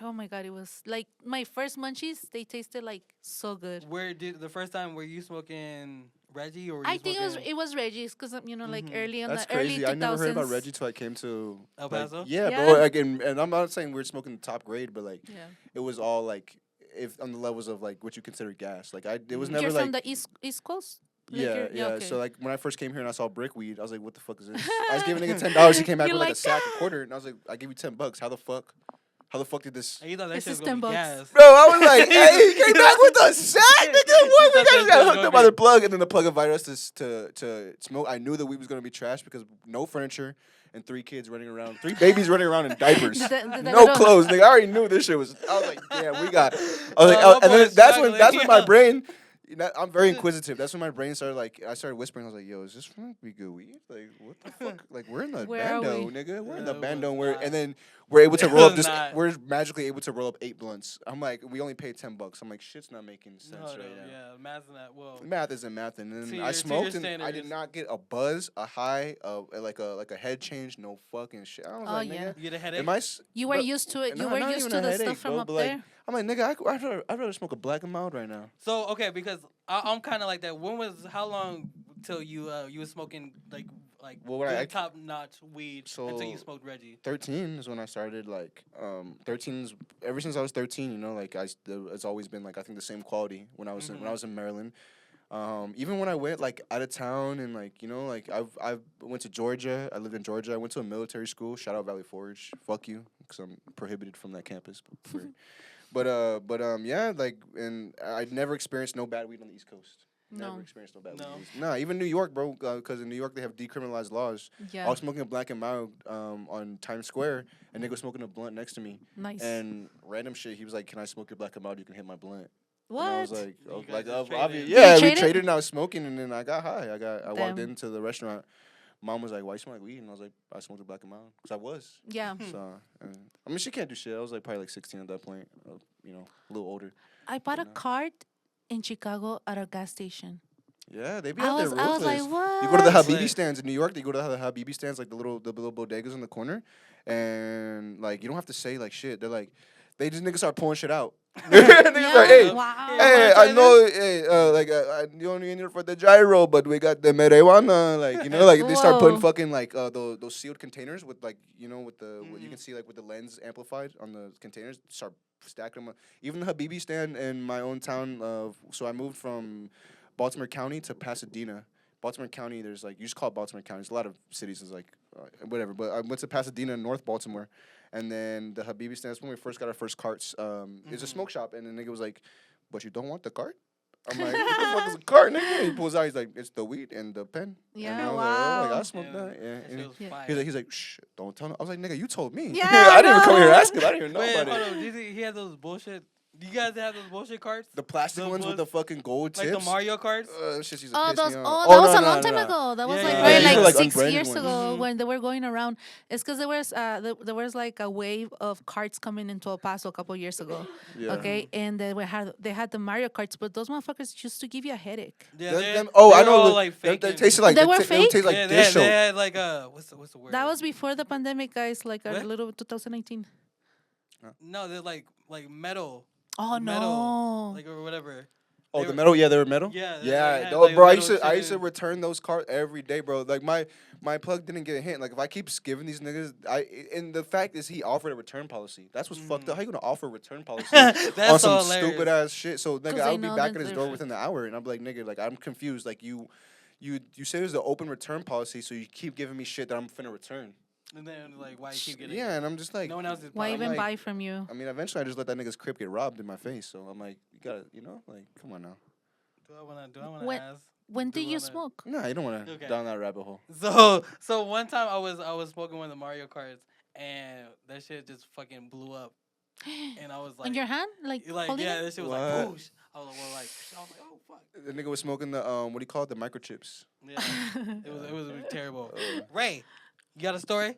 Oh my god, it was like my first munchies. They tasted like so good. Where did the first time were you smoking Reggie or were you I think smoking it was Reggie's because you know like Mhm. early on That's the early crazy. 2000s. I never heard about Reggie till I came to El like, Paso? yeah, Yeah. bro. Like, and I'm not saying we're smoking top grade, but like Yeah, it was all like if on the levels of like what you consider gas. Like it was Mhm. never you're like from the East Coast. Like yeah, you're- yeah. okay. So like when I first came here and I saw brick weed, I was like, what the fuck is this? I was giving nigga $10. He came back You're with like a like, sack, a quarter, and I was like, I give you $10. How the fuck? How the fuck did this? And you thought that This shit is was gonna be $10. gas. Bro, I was like, hey, he came back with a sack, nigga. What? We thought that got shit was hooked gonna up by be- the plug, and then the plug invited us to smoke. I knew the weed was gonna be trash because no furniture and 3 kids running around, 3 babies running around in diapers, The no little- clothes, nigga. I already knew this shit was. I was like, damn, we got. I was like, my and then boy's that's when struggling. my brain. I'm very inquisitive. That's when my brain started like I started whispering. I was like, "Yo, is this gonna be good weed? Like, what the fuck? Like, we're in the Where are bando, we? nigga. We're in No, the it bando. was We're not. and then we're able to It roll up was this. not. We're magically able to roll up 8 blunts. I'm like, we only paid $10. I'm like, shit's not making sense No, right now. yeah, math in that. Whoa. Math isn't math, and then To I your smoked and I did standards. not get a buzz, a high, like a head change, no fucking shit. I was Oh, like, yeah. nigga, You get a headache? am I? You were bro, used to it. no, You were not used even to a the headache, stuff from bro, up but, like, there. I'm like, nigga, I'd rather smoke a black and mild right now. So okay, because I'm kind of like that. How long till you was smoking like Well, when I- top notch weed until you So- smoked Reggie? 13 is when I started, like, 13's, ever since I was 13, you know, like, it's always been, like, I think the same quality when I was when I was in Maryland. Even when I went, like, out of town and, like, you know, like, I went to Georgia. I lived in Georgia. I went to a military school. Shout out Valley Forge. Fuck you, because I'm prohibited from that campus. Yeah, like, and I'd never experienced no bad weed on the East Coast. Never No. experienced no bad No. weed. Nah, even New York, bro, because in New York they have decriminalized laws. I Yeah, was smoking a black and mild on Times Square, and nigga was smoking a blunt next to me. nice. And random shit, he was like, "Can I smoke your black and mild? You can hit my blunt." What? And I was like, You guys just obvious. traded? Yeah, we traded? traded, and I was smoking, and then I got high. I walked Damn. into the restaurant. Mom was like, "Why you smell like weed?" And I was like, "I smoked a black and mild," because I was. Yeah, So, I mean, she can't do shit. I was like probably like 16 at that point. You know, a little older. I bought a know. card in Chicago at a gas station. Yeah, they be I out there was like, ruthless. what? You go to the What? Habibi stands in New York. They go to the Habibi stands, like the little bodegas in the corner, and like you don't have to say like shit. They're like, they just niggas start pulling shit out. Niggas like, hey, wow. hey, wanna I try know, hey, you only in here for the gyro, but we got the marijuana, like, you know, like they start putting Whoa. fucking like those sealed containers with like, you know, with the what you can see like with the lens amplified on the containers. Start stacking them up. Even the Habibi stand in my own town. So I moved from Baltimore County to Pasadena. Baltimore County, there's like you just call it Baltimore County. There's a lot of cities, is like whatever. But I went to Pasadena, North Baltimore, and then the Habibi stand. That's when we first got our first carts. It's a smoke shop, and the nigga was like, "But you don't want the cart?" I'm like, "What the fuck is a cart, nigga?" He pulls out. He's like, "It's the weed and the pen." Yeah, and I was wow. like, "Oh, like, I smoked that." Yeah. That And shit was Yeah. fire. he's like, "Shh, don't tell him." I was like, "Nigga, you told me." Yeah, I didn't even come here no. asking. I didn't even know Wait, about hold it. on. Do you think he had those bullshit? Do you guys have those bullshit cards? The plastic The ones with bull- the fucking gold tips. Like the Mario cards? Shit used to Oh, piss those! me Oh, off. that was no, a no, long no, time no. ago. That was Yeah, like yeah, probably yeah. These like were, like, 6 years unbranded ago ones. when they were going around. It's because there was like a wave of carts coming into El Paso a couple years ago. Yeah. Okay, and they had the Mario carts, but those motherfuckers used to give you a headache. Yeah, I they were know. all like They fake. tasted like They were It would fake? taste like yeah, dish they soap. had like what's the word? That was before the pandemic, guys. Like a What? little 2019. No, they're like metal. Oh metal, no! like or whatever. Oh, They the were- metal. Yeah, they were metal. Yeah, they yeah. had, No, like, bro, I metal used to shit. return those cards every day, bro. Like my plug didn't get a hint. Like if I keep giving these niggas, and the fact is he offered a return policy. That's what's fucked up. How you gonna offer a return policy That's on so some hilarious. stupid ass shit? So nigga, they I would be know back that at his they're door fake. within the hour, and I'd be like, nigga, like I'm confused. Like you say there's an open return policy, so you keep giving me shit that I'm finna return. And then like, why you keep getting? Yeah, and I'm just like, No one else is. Why I'm even like- buy from you? I mean, eventually I just let that nigga's crib get robbed in my face. So I'm like, you gotta, like, come on now. Do I wanna When- ask? When Do did you wanna- smoke? No, you don't want to Okay. down that rabbit hole. So one time I was smoking one of the Mario cards and that shit just fucking blew up. And I was like, On your hand, like holding yeah, it? that shit was What? like boosh. I was like, oh fuck. The nigga was smoking the what do you call it? The microchips. Yeah, it was terrible. Ray, you got a story?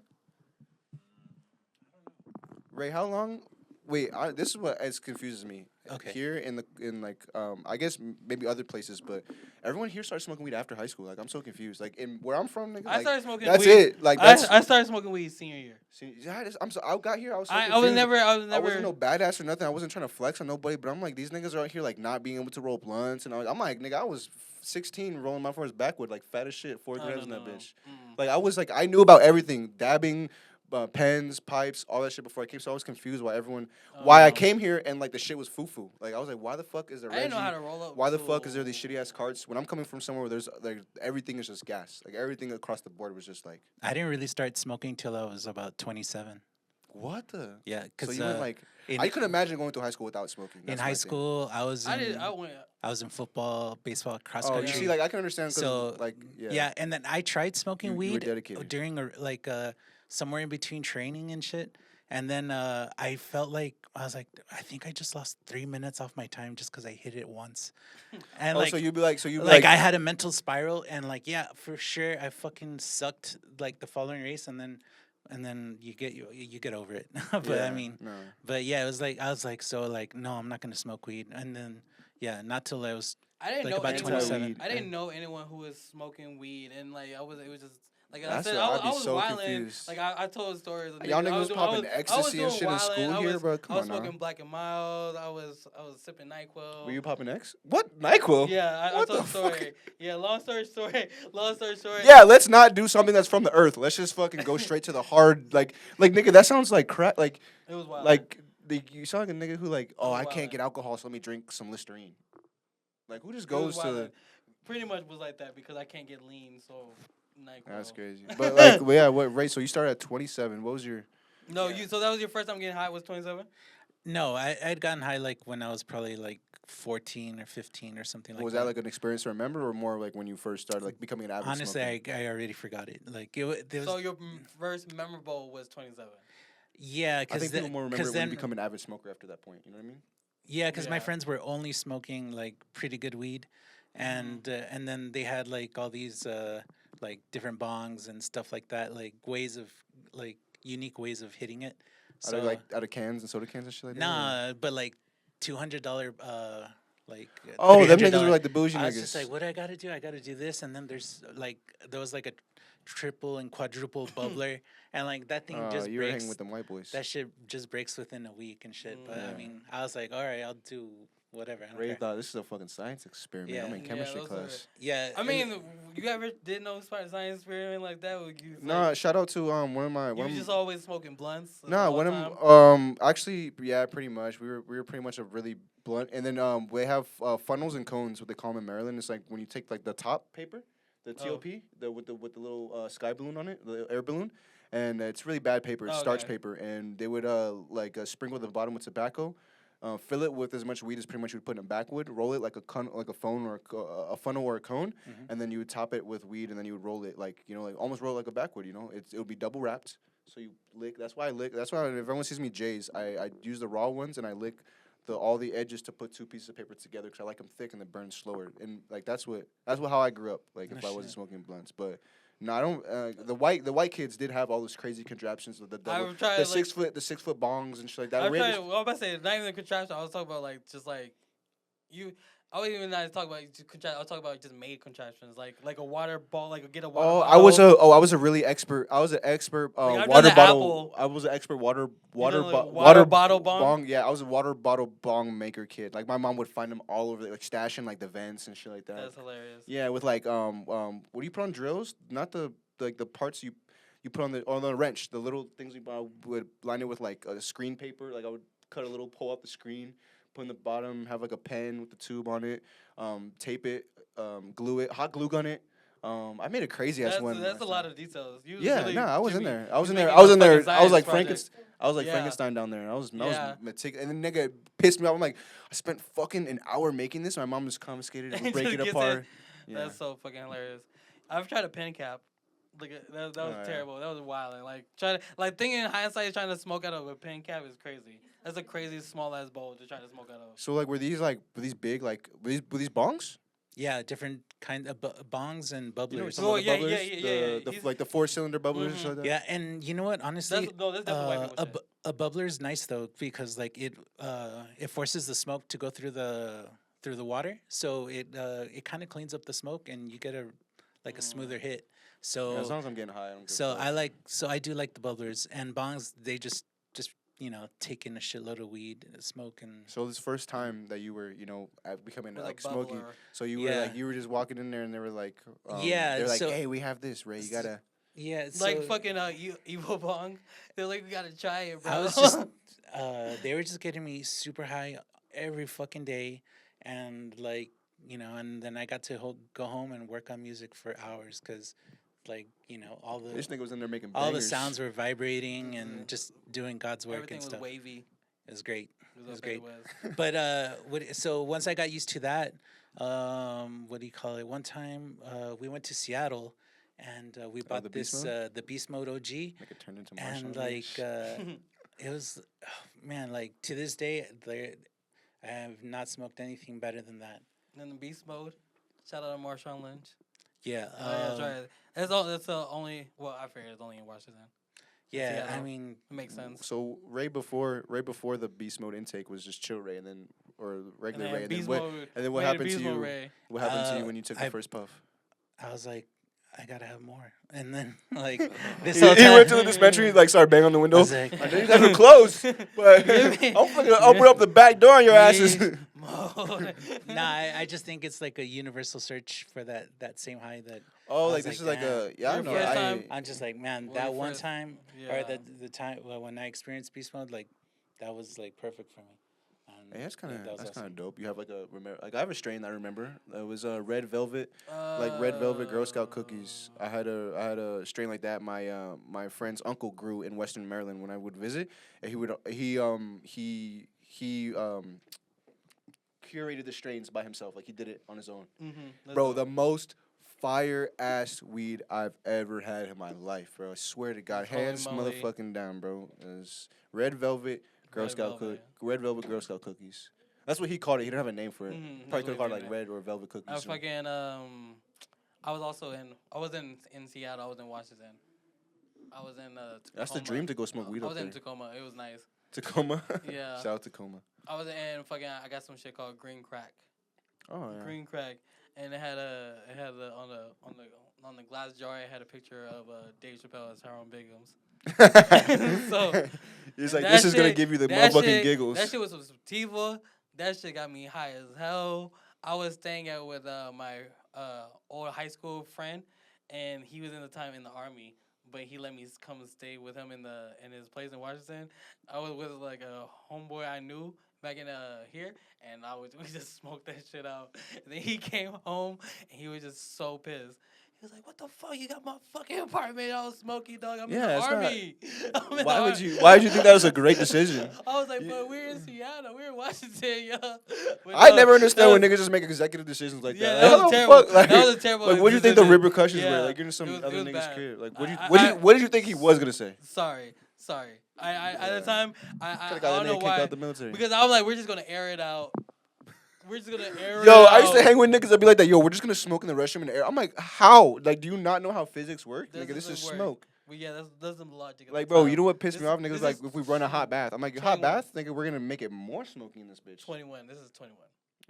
Ray, how long? Wait, this is what confuses me. Okay. Here in like I guess maybe other places, but everyone here started smoking weed after high school. Like I'm so confused. Like in where I'm from, nigga. I Like, started smoking that's weed. it. Like that's. I started smoking weed senior year. See, yeah, I got here. I was. So I was confused. never. I wasn't no badass or nothing. I wasn't trying to flex on nobody, but I'm like, these niggas are out here like not being able to roll blunts, and I'm like, nigga, I was 16 rolling my first backwood like fat as shit, 4 grams in that bitch. Like I was like, I knew about everything, dabbing, pens, pipes, all that shit before I came. So I was confused why I came here and like the shit was foo-foo. Like I was like, why the fuck is there? I didn't know how to roll up. Why the fuck is there these shitty ass carts when I'm coming from somewhere where there's like everything is just gas. Like everything across the board was just like, I didn't really start smoking till I was about 27. what the? Yeah, So because you went like. in, I couldn't imagine going to high school without smoking. in That's high my thing. school, I was in, I went. I was in football, baseball, cross Oh, country. you see, like I can understand. 'Cause, So, like, yeah. yeah, and then I tried smoking You were weed dedicated. during somewhere in between training and shit. And then I felt like I was like, I think I just lost 3 minutes off my time just because I hit it once. And Oh, like, so you'd be like, like I had a mental spiral, and like yeah, for sure, I fucking sucked like the following race, and then you get over it. But I Yeah, mean, no. but yeah, it was like I was like, so like no, I'm not gonna smoke weed, and then yeah, not till I was I didn't like know about anyone. 27. I didn't know anyone who was smoking weed, and like it was just like I That's said, what I I'd be was so wilding. confused. Like I told stories. of Y'all niggas- I niggas was doing- popping I was ecstasy and doing shit in school wilding. here, bro? Come I was on now. smoking Black and Mild. I was sipping NyQuil. Were you popping X? What NyQuil? Yeah, I What told the the story. fuck? Yeah, long story short. Yeah, let's not do something that's from the earth. Let's just fucking go straight to the hard, like nigga. That sounds like crap. Like, It was wild. you sound like a nigga who like, oh, I Wild. can't get alcohol, so let me drink some Listerine. Like, who just It was goes to the? wildin'. Pretty much was like that because I can't get lean, so NyQuil. That's crazy. But like, well, yeah, what Ray? So you started at 27. What was your? No, so that was your first time getting high was 27? no, I'd gotten high like when I was probably like 14 or 15 or something like Was that. that like an experience to remember, or more like when you first started like becoming an avid Honestly, smoker? I already forgot it. Like there was So your first memorable was 27. yeah, I because think people more remember it when then you become an avid smoker after that point. You know what I mean? yeah, because my Yeah. friends were only smoking like pretty good weed, and then they had like all these like different bongs and stuff like that, like ways of like unique ways of hitting it. So Out of cans and soda cans and shit like that. nah, but like $200 like Oh, them niggas $300 were like the bougie I was niggas. just like, what do I gotta do? I gotta do this, and then there was like a triple and quadruple bubbler, and like that thing just you were hanging breaks. with them white boys. That shit just breaks within a week and shit. But I Yeah. mean, I was like, all right, I'll do whatever. I don't Ray care. thought this is a fucking science experiment. Yeah. I'm in Yeah, chemistry those are- class. Yeah. I mean, you ever did no science experiment like that? Where you, No, like, shout out to one of my you one of just always smoking blunts? No, all one the of time? actually yeah, pretty much. We were pretty much a really blunt, and then we have funnels and cones, what they call them in Maryland. It's like when you take like the top paper, the Oh. TOP, the with the little sky balloon on it, the air balloon, and it's really bad paper, it's Oh, starch okay. paper, and they would sprinkle the bottom with tobacco. Fill it with as much weed as pretty much you would put in a backwood. Roll it like a phone or a funnel or a cone, and then you would top it with weed, and then you would roll it like almost roll it like a backwood. It would be double wrapped. So you lick. That's why I lick. That's why if everyone sees me J's, I use the raw ones and I lick all the edges to put two pieces of paper together because I like them thick and they burn slower. And like that's how I grew up. Like if I wasn't smoking blunts, but. No, I don't. The white kids did have all those crazy contraptions with the double, I've tried, the like- 6 foot bongs and shit like that. I'm We had trying. Well, I'm about to say not even the contraption. I was talking about like just like you. I wasn't even not talk about just I was talking about just made contraptions, like a water ball, like get a water. Oh, bottle. I was a really expert. I was an expert Like, I've done water the bottle. apple. I was an expert water bottle bong? Yeah, I was a water bottle bong maker kid. Like my mom would find them all over, like stashing like the vents and shit like that. That's hilarious. Yeah, with like what do you put on drills? Not the parts you put on the wrench. The little things we would line it with like a screen paper. Like I would cut a little, pull out the screen, put in the bottom, have like a pen with the tube on it, tape it, glue it, hot glue gun it. I made a crazy ass one. That's a lot of details. You Yeah, really, no, I was in Jimmy, there. I was you in there. making I was a in there. fucking I was like science project. Yeah. Frankenstein down there. I was Yeah. meticulous. And the nigga pissed me off. I'm like, I spent fucking an hour making this. My mom just confiscated it, And break just it gets apart. it. That's so fucking hilarious. I've tried a pen cap. Like that was yeah. terrible. That was wild. Thinking in hindsight, trying to smoke out of a pen cap is crazy. That's a crazy small ass bowl to try to smoke out of. So like, were these big were these bongs? Yeah, different kind of bongs and bubblers. Some of the yeah, bubblers, yeah. the like the 4-cylinder bubblers and shit like that. Yeah, and you know what? Honestly, That's definitely white people shit. a bubbler is nice though because like it forces the smoke to go through the water, so it kind of cleans up the smoke and you get a smoother hit. So Yeah, as long as I'm getting high, I don't give a fuck. I do like the bubblers and bongs. They just take in a shitload of weed, smoke and. So this first time that you were becoming With a like smoking, bubbler. so you were just walking in there and they were like Yeah, they're like, so- hey, we have this, Ray, you gotta. Yeah, Like so fucking evil bong. They're like, we gotta try it, bro. I was just they were just getting me super high every fucking day, and and then I got to go home and work on music for hours because all This nigga was in there making all the bangers. sounds were vibrating and just doing God's work Everything and was stuff. wavy. It was great. It was great. Was. But so once I got used to that, what do you call it? One time we went to Seattle, and we bought the Beast this Mode? the Beast Mode OG, Make it turn into and marshmallows. it was man, to this day I have not smoked anything better than that. And then the beast mode. Shout out to Marshawn Lynch. Yeah. That's right. That's the only. Well, I figured it's only in Washington. Yeah, I Seattle. mean, It makes sense. So Ray before the beast mode intake was just chill Ray, and then or regular And then Ray, and then beast what? mode. And then what Ray the happened to beast mode you? Ray. What happened to you when you took the I- first puff? I was like, I gotta have more, and then this He whole time, went to the dispensary, like started banging on the I window. was like, I know you guys are closed, but Give me- I'm fucking open up the back door on your asses. Beast mode. nah, I just think it's like a universal search for that same high that Oh, I like was this is like, like a Your I know. first time- I'm just like, man, Well, that your one first- time Yeah. or the time when I experienced beast mode, like that was like perfect for me. Hey, that's kind of that was that's awesome. kind of dope. You have like I have a strain I remember. It was red velvet, like Uh, red velvet Girl Scout cookies. I had a strain like that. My friend's uncle grew in Western Maryland when I would visit, and he curated the strains by himself. Like he did it on his own. Mm-hmm. Bro, the most fire ass weed I've ever had in my life, bro. I swear to God, Holy hands moly. motherfucking down, bro. It's red velvet Red velvet. red velvet Girl Scout cookies. That's what he called it. He didn't have a name for it. Mhm, Probably that's could have what called it he like named red or velvet cookies. I or- fucking I was also in Seattle. I was in Washington. I was in That's the Tacoma. dream to go smoke weed I up was in there. Tacoma. It was nice. Tacoma. Yeah. Shout out Tacoma. I was in fucking. I got some shit called green crack. Oh yeah. Green crack, and it had on the on the glass jar, I had a picture of Dave Chappelle as Harold Biggums. So He's like, that this is gonna shit- give you the that motherfucking shit- giggles. That shit was some sativa. That shit got me high as hell. I was staying out with my old high school friend, and he was in the time in the army. But he let me come and stay with him in his place in Washington. I was with like a homeboy I knew back in here, and we just smoked that shit out. And then he came home, and he was just so pissed. He was like, "What the fuck? You got my fucking apartment all smoky, dog. I'm in the it's not- army." I'm in Why the would ar- you? Why did you think that was a great decision? I was like, "But we're in Seattle. We're in Washington, yo." But I no, never understand when that niggas just make executive decisions like Yeah, that. that Like, was how the terrible. fuck? Like, That was a terrible Like, what do you think the decision. repercussions Yeah, were? Like, you're in some it was other nigga's bad. crib. Like, I- what did you think he was gonna say? Sorry. At the time, I Could've got that don't know nigga kicked why. out the military. Because I was like, we're just gonna air it out. We're just gonna air it Yo, out. I used to hang with niggas that be like that. Yo, we're just gonna smoke in the restroom in the air. I'm like, how? Like, do you not know how physics work? Nigga, this is doesn't work. smoke. Well, yeah, that's the logic. At Like, the bro, time. you know what pissed This me off? is- Niggas this like, is if we run a hot bath, I'm like, hot 21. bath? Nigga, we're gonna make it more smoky in this bitch. 21. This is 21.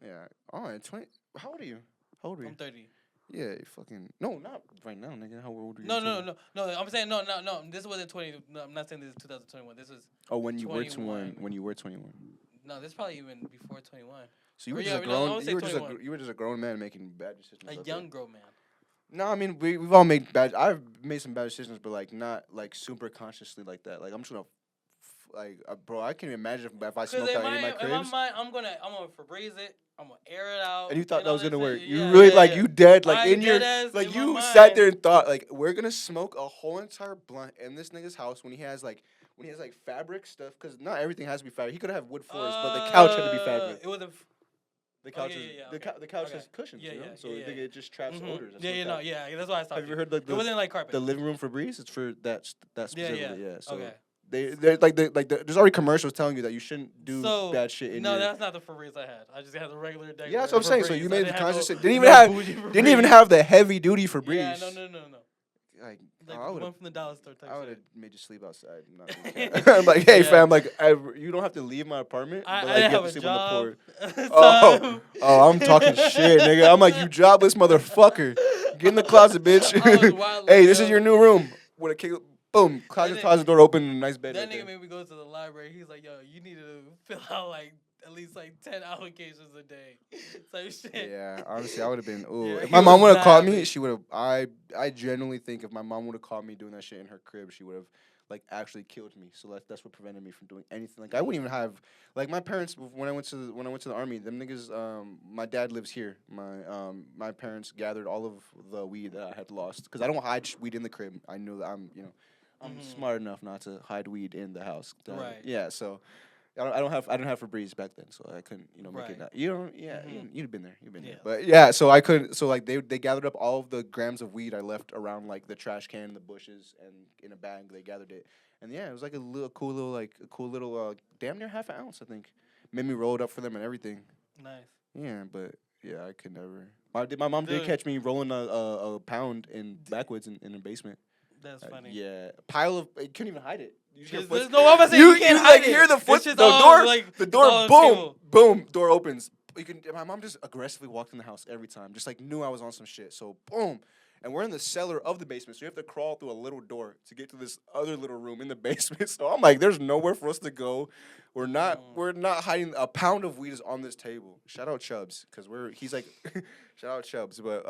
Yeah. All right, 20. How old are you? How old are you? I'm 30. Yeah, you fucking. No, not right now, nigga. How old are you? No. I'm saying no. This wasn't 20. No, I'm not saying this is 2021. This was Oh, when you were 21. 21. When you were 21. no. This is probably even before 21. So you were Or just yeah, a no, I grown. would say You were just a 21. you were just a grown man making bad decisions. A out young there. grown man. No, I mean we've all made bad. I've made some bad decisions, but like not like super consciously like that. Like I'm just gonna, bro. I can't even imagine if I Because smoked out any of my cribs. I'm gonna Febreze it. I'm gonna air it out. And you thought that all was gonna shit. work. You Yeah, really yeah, yeah. you dead like I in your deadass like in you my sat mind. there and thought like we're gonna smoke a whole entire blunt in this nigga's house when he has like fabric stuff because not everything has to be fabric. He could have wood floors, but the couch had to be fabric. It wasn't. The couch yeah, is yeah, the, okay. the couch Okay. has cushions, Yeah, you know, yeah, so yeah, I think yeah. it just traps Mhm. odors. That's Yeah, what yeah, that- no, yeah. That's why I stopped. Have you heard like It wasn't like carpet. the living room Febreze? It's for that yeah, specifically. Yeah. So okay. they're there's already commercials telling you that you shouldn't do So bad shit in no, your. that's not the Febreze I had. I just had the regular. Yeah, that's what I'm saying. So Febreze. you I made the didn't have conscious. no- Didn't even no have bougie didn't even Febreze. have the heavy duty Febreze. Yeah, no. Like, Like I the would one from the dollar store type. I would have shit. made you sleep outside. I'm not gonna care. I'm like, hey Yeah. fam, like you don't have to leave my apartment. I but, like, didn't you have a to sleep job. on the porch. Oh, Oh, I'm talking shit, nigga. I'm like, you jobless motherfucker. Get in the closet, bitch. I was wild, Hey, this is yo. your new room. With a kick, boom, nigga- closet door open, and a nice bed. That Right nigga there. made me go to the library. He's like, "Yo, you need to fill out like at least like 10 applications a day." Type shit. Yeah, honestly, I would have been. Ooh, Yeah, if he my mom was would have caught me, savage. she would have. I genuinely think if my mom would have caught me doing that shit in her crib, she would have like actually killed me. So that's what prevented me from doing anything. Like I wouldn't even have like my parents when I went to the army. Them niggas. My dad lives here. My parents gathered all of the weed that I had lost because I don't hide weed in the crib. I knew that I'm Mhm. smart enough not to hide weed in the house. Right. Yeah. So. I don't have Febreze back then, so I couldn't make Right. it. You don't. Yeah. Mhm. You'd been there. You've been Yeah. there. But yeah, so I couldn't. So like they gathered up all of the grams of weed I left around like the trash can, the bushes, and in a bag they gathered it. And yeah, it was like a cool little damn near half an ounce I think. Made me roll it up for them and everything. Nice. Yeah, but yeah, I could never. My mom did Dude. catch me rolling a pound in backwoods in the basement. That's funny. Yeah, pile of. You couldn't even hide it. You just hear There's foot- no, I'm about to say you can't hide like it. hear the It's foot, just the all, door, like, the it's door, all boom, table. boom, door opens. You can. My mom just aggressively walked in the house every time, just like knew I was on some shit. So boom, and we're in the cellar of the basement, so you have to crawl through a little door to get to this other little room in the basement. So I'm like, there's nowhere for us to go. We're not hiding. A pound of weed is on this table. Shout out Chubbs, cause he's like, shout out Chubbs, but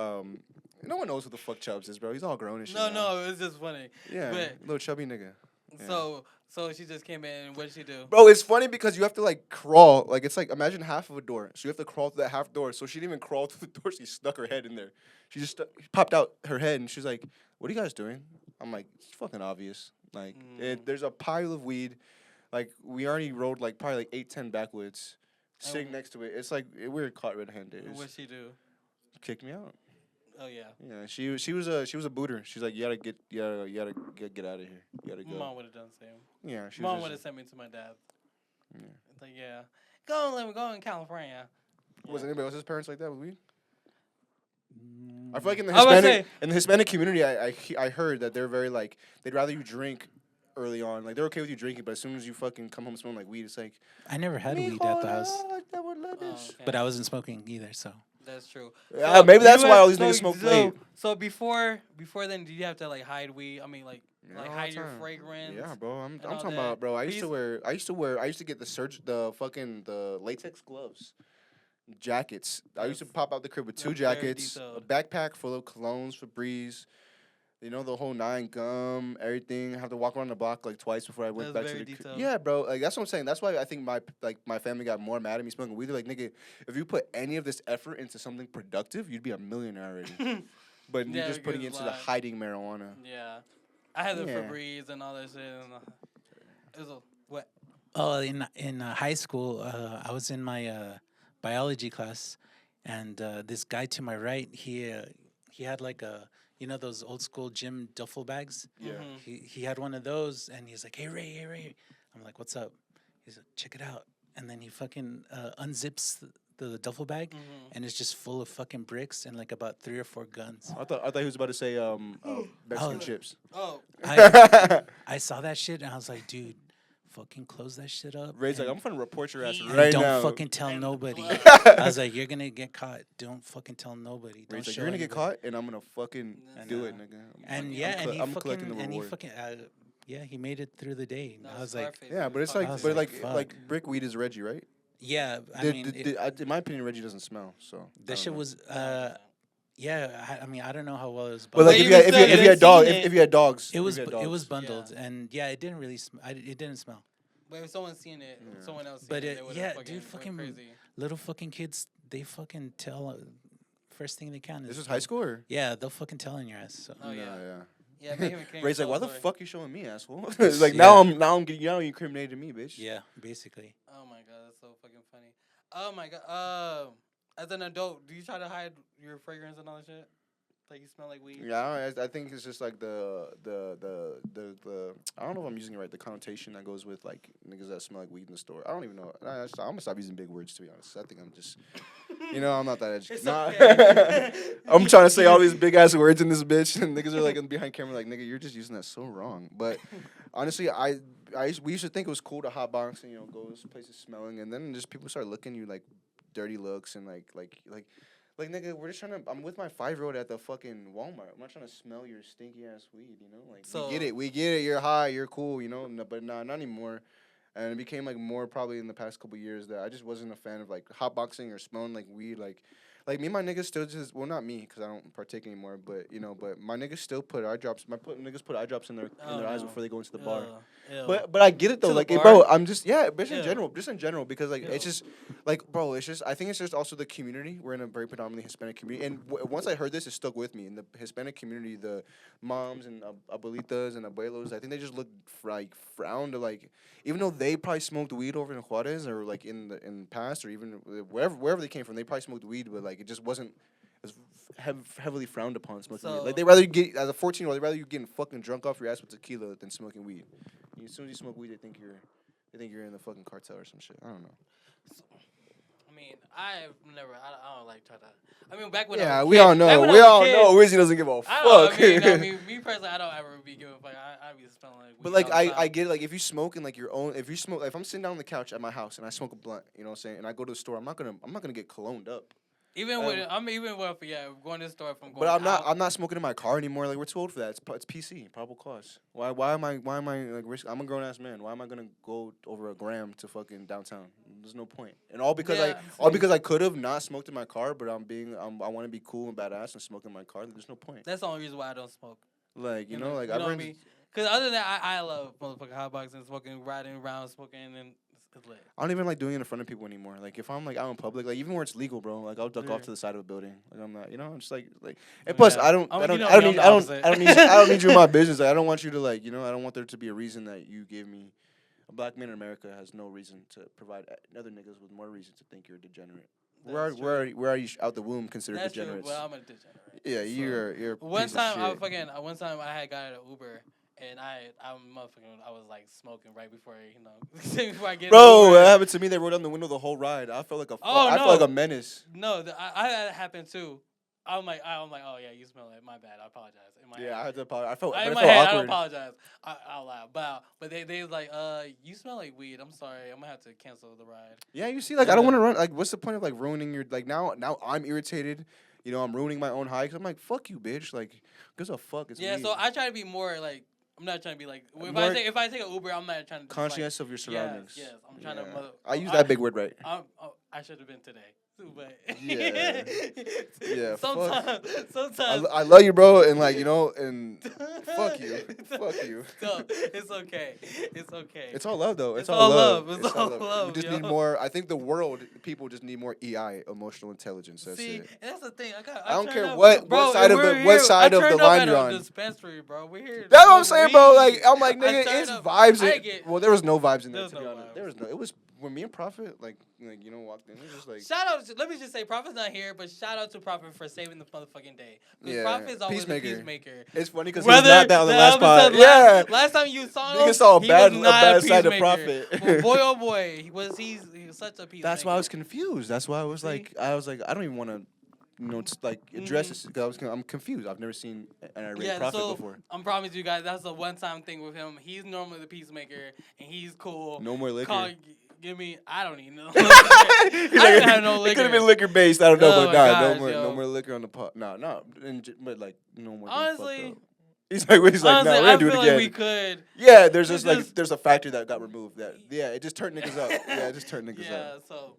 no one knows who the fuck Chubbs is, bro. He's all grown and shit. now. No, it's just funny. Yeah, But- little chubby nigga. Yeah. So she just came in. What did she do? Bro, it's funny because you have to like crawl. Like it's like imagine half of a door, so you have to crawl through that half door. So she didn't even crawl through the door. She stuck her head in there. She just popped out her head and she's like, "What are you guys doing?" I'm like, "It's fucking obvious. Like there's a pile of weed. Like we already rolled like probably like 8-10 backwoods, sitting next to it. It's like we were caught red-handed. What'd she do? Kicked me out. Oh yeah. Yeah, she was a booter. She's like, you gotta get out of here. You gotta go. Mom would have done the same. Yeah, she Mom was would have just, sent me to my dad. Yeah. It's like, yeah, go in California. Was Yeah. anybody else's parents like that with weed? Mm, I feel like in the I was about to Hispanic community, I heard that they're very like they'd rather you drink early on. Like they're okay with you drinking, but as soon as you fucking come home smelling like weed, it's like I never had weed at the house, Oh, okay. but I wasn't smoking either. So That's true. Yeah, maybe that's you why had- all these niggas smoke weed. So before then, did you have to like hide weed? I mean, like Yeah, all hide the your time. fragrance. Yeah, bro. I'm all talking that. about, bro. I But used to get the latex gloves, jackets. I used to pop out the crib with two That's very jackets, a detailed. backpack full of colognes, Febreze. You know, the whole nine, gum, everything. I have to walk around the block like twice before I went That's back to very the detailed. Yeah, bro. Like that's what I'm saying. That's why I think my family got more mad at me smoking weed. They're like, nigga, if you put any of this effort into something productive, you'd be a millionaire already. But you're Yeah, just putting it because, into the like- hiding marijuana. Yeah, I had the Yeah. Febreze and all that shit. And, it was a what? Oh, in high school, I was in my biology class, and this guy to my right, he had like those old school gym duffel bags. Yeah. Mhm. He had one of those, and he's like, "Hey Ray." I'm like, "What's up?" He's like, "Check it out." And then he fucking unzips the duffel bag, Mhm. and it's just full of fucking bricks and like about 3 or 4 guns. I thought he was about to say Mexican Oh. chips. Oh, I saw that shit, and I was like, "Dude, fucking close that shit up." Ray's like, and- I'm gonna report your ass And and right don't now. fucking tell And nobody. blood. I was like, "You're gonna get caught. Don't fucking tell nobody. Don't Ray's like, show you're gonna get anybody." caught, and I'm gonna fucking And, do it, uh, nigga. And Yeah, yeah, I'm and he I'm collecting the fucking, and he reward. fucking, yeah, he made it through the day. no, I was like, Scarface, Yeah, it but was it's like, I was but like, like fuck. brick weed is Reggie, right? yeah, I mean, in my opinion, Reggie doesn't smell. So I that don't shit know. was, yeah. I mean, I don't know how well it was, But like But if you even had, still, if you you had dog, seen if you had dogs, it was if you had it was dogs. bundled, and yeah, it didn't really, it didn't smell. But if someone seen it, Yeah. someone else seen But it, it- they would've yeah, fucking dude, went fucking crazy. Little fucking kids, they fucking tell first thing they can. This is is high school or? Yeah, they'll fucking tell in your ass. So. Oh, yeah. yeah. Yeah, make him a Ray's like, king, why the sorry. fuck you showing me, asshole? Yes, like yeah. now I'm getting you incriminated me, bitch. Yeah, basically. Oh my god, that's so fucking funny. Oh my god. As an adult, do you try to hide your fragrance and all that shit? Like you smell like weed? Yeah, I think it's just like the I don't know if I'm using it right. The connotation that goes with like niggas that smell like weed in the store. I don't even know. I'm gonna stop using big words to be honest. I think I'm just, I'm not that educated. It's Nah. okay. I'm trying to say all these big ass words in this bitch, and niggas are like behind camera like, nigga, you're just using that so wrong. But honestly, we used to think it was cool to hotbox and go to places smelling, and then just people start looking at you like dirty looks and like nigga, we're just trying to. I'm with my 5-year-old at the fucking Walmart. I'm not trying to smell your stinky ass weed, Like So- we get it. You're high, you're cool, But nah, not anymore. And it became like more probably in the past couple years that I just wasn't a fan of like hotboxing or smelling like weed. Like me and my niggas still just not me because I don't partake anymore. But but my niggas still put eye drops. Niggas put eye drops in their eyes before they go into the bar. Ew. But I get it though, To the like, bar? bro, I'm just just Yeah. in general, because like it's Yeah. just like, bro, it's just I think it's just also the community. We're in a very predominantly Hispanic community, and once I heard this, it stuck with me. In the Hispanic community, the moms and abuelitas and abuelos, I think they just look frowned to like, even though they probably smoked weed over in Juarez or like in the past or even wherever they came from, they probably smoked weed, but like it just wasn't. It was heavily frowned upon smoking weed. So- Like they rather you get as a 14-year-old, they rather you getting fucking drunk off your ass with tequila than smoking weed. As soon as you smoke weed, they think you're in the fucking cartel or some shit. I don't know. I mean, I've never. I don't like try to. I mean, back when I Yeah, was a we kid- all back know. when I We was a all kid, know. Wizzy doesn't give a I don't. fuck. I mean, me personally, I don't ever be giving a fuck. I be smelling like. But weed like all the I time. get it. Like if you smoke in like your own, if I'm sitting down on the couch at my house and I smoke a blunt, you know what I'm saying, and I go to the store, I'm not gonna get cologned up. Even with going to the store, if I'm going. But out, I'm not smoking in my car anymore. Like we're too old for that. It's PC, probable cause. Why am I like risk? I'm a grown ass man. Why am I gonna go over a gram to fucking downtown? There's no point. And all because Yeah, I could have not smoked in my car, but I want to be cool and badass and smoke in my car. There's no point. That's the only reason why I don't smoke. Like You know, like you I've know what I been. mean? Because other than that, I love motherfucking hotboxing, smoking, riding around, smoking, and it's lit. I don't even like doing it in front of people anymore. Like if I'm like out in public, like even where it's legal, bro, like I'll duck Yeah. off to the side of a building. Like I'm not, I'm just like. And plus, Yeah. I don't I'm- need you know I me, I'm the don't opposite. I don't need you in my business. Like I don't want you to like I don't want there to be a reason that you give me. A black man in America has no reason to provide other niggas with more reason to think you're a degenerate. That's true. We're already out the womb considered That's true, degenerates. but I'm a degenerate. Yeah, So- you're a One piece time of shit. one time I had got at an Uber and I was like smoking right before before I get in the Bro, Uber. that happened to me. They rolled down the window the whole ride. I felt like Oh, I no. felt like a menace. No, I had that happen too. I'm like, oh yeah, you smell it. My bad. I apologize. In my Yeah, I head. had to apologize. I felt, In I my felt head, I awkward. apologize out loud. But they was like, you smell like weed. I'm sorry. I'm gonna have to cancel the ride. Yeah, you see, like I don't Yeah. want to run. Like, what's the point of like ruining your like now? Now I'm irritated. You know, I'm ruining my own high. Cause I'm like, fuck you, bitch. Like, gives a fuck. It's Yeah, weed. so I try to be more like. I'm not trying to be like. More If I take an Uber, I'm not trying to. Just, conscious of your yes, surroundings. yes. I'm trying Yeah. to. I use that big word right. I should have been today. But Yeah. Yeah, sometimes I love you, bro, and like you know, and fuck you, fuck you. No, it's okay. It's okay. It's all love, though. It's all love. It's all love, We just yo. need more. I think the world, people just need more EI, emotional intelligence. That's See, it. and that's the thing. I don't turned care up- what bro, side of we're the- what here- side I of the turned line up you're at on. a dispensary, bro. We're here. to That's what I'm smoke saying, bro. Like weed. I'm like, I nigga, turned it's up- vibes. I In, get- well, there was no vibes in There there. was To be no honest, vibes. there was no. It was when me and Prophet, like you know, walked in. It was just like. Shout out! Let me just say, Prophet's not here, but shout out to Prophet for saving the motherfucking day. Because Yeah, Prophet's always peacemaker. a peacemaker. It's funny because he was not that on the the last pod. episode Yeah. Last time you saw him, Nigga saw a he bad- was a not bad side of peacemaker. Prophet. Well, boy, oh boy, he's such a peacemaker. That's why I was confused. That's why I was See? like, I don't even want to, you know, like address this because I'm confused. I've never seen an irate Prophet so before. I'm promising you guys that's a one-time thing with him. He's normally the peacemaker, and he's cool. No more liquor. Give me. I don't even know. He's I don't like, have no It could have liquor. been liquor based. I don't know, Oh but my nah, gosh, no yo. more liquor on the pot. No, but like no more. Honestly- He's like, Honestly, nah, we're I gonna do it feel again. like we could. Yeah, there's It's just like just- there's a factor that got removed. That it just turned niggas up. Yeah, it just turned niggas Yeah, up. so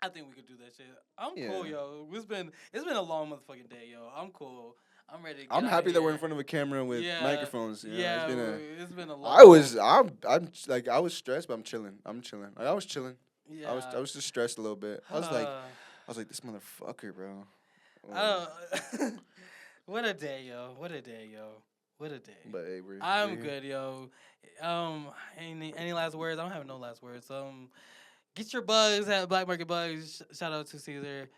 I think we could do that shit. I'm Yeah. cool, yo. It's been a long motherfucking day, yo. I'm cool. I'm ready to get I'm out happy that we're here. in front of a camera with Yeah, microphones. You know, Yeah, it's been a, it's been a long. I'm like I was stressed, but I'm chilling. Like, I was chilling. Yeah. I was just stressed a little bit. I was like, this motherfucker, bro. I don't. What a day, yo. What a day, yo. What a day. But hey, I'm good, yo. Any last words? I don't have no last words. Get your bugs at Black Market Bugs. Shout out to Caesar.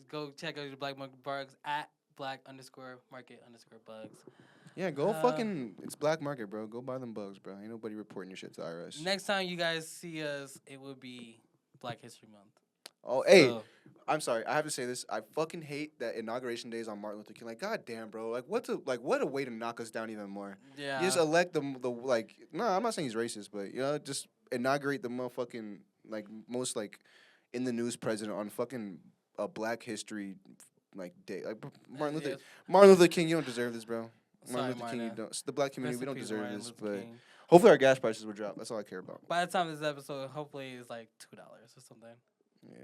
Go check out your Black Market Bugs at Black_Market_Bugs. Yeah, go fucking. It's black market, bro. Go buy them bugs, bro. Ain't nobody reporting your shit to IRS. Next time you guys see us, it will be Black History Month. Oh, hey, So, I'm sorry. I have to say this. I fucking hate that inauguration day is on Martin Luther King. Like, goddamn, bro. Like, what a way to knock us down even more. yeah. You just elect the like. No, I'm not saying he's racist, but you know, just inaugurate the motherfucking like most like in the news president on fucking a Black History like day. Like Martin Luther King, you don't deserve this, bro. Sorry, Martin Luther King, you Marna. don't. The Black community, Rest we in don't peace, deserve Martin this. Luther But King. hopefully our gas prices will drop. That's all I care about. By the time this episode, hopefully it's like $2 or something. Yeah,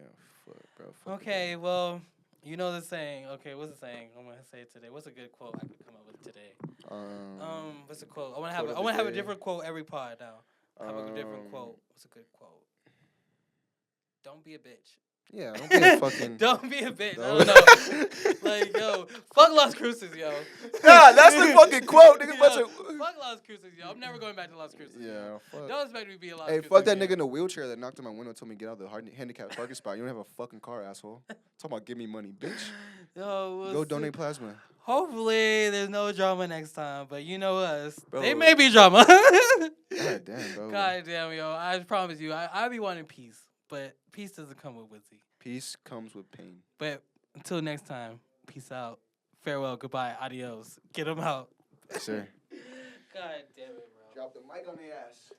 fuck, bro. Fuck it, Okay, well, you know the saying. Okay, what's the saying? I'm gonna say it today. What's a good quote I could come up with today? What's a quote? I want quote to of have the have a day. different quote every pod now. Have a different quote. What's a good quote? Don't be a bitch. Yeah, don't be a fucking. Don't be a bitch. I No. don't know. Like, yo, fuck Las Cruces, yo. Nah, that's the fucking quote, nigga. Yo, fuck Las Cruces, yo. I'm never going back to Las Cruces. Yeah, Yo. fuck. Don't expect me to be a Las Hey, Cruces. fuck that again. nigga in a wheelchair that knocked on my window and told me to get out of the handicapped parking spot. You don't have a fucking car, asshole. Talking about give me money, bitch. Yo, we'll Go see. donate plasma. Hopefully, there's no drama next time. But you know us. Bro. They may be drama. God damn, bro. God damn, yo. I promise you, I be wanting peace. But peace doesn't come with Wizzy. Peace comes with pain. But until next time, peace out. Farewell, goodbye, adios. Get them out. Yes, sir. God damn it, bro. Drop the mic on the ass.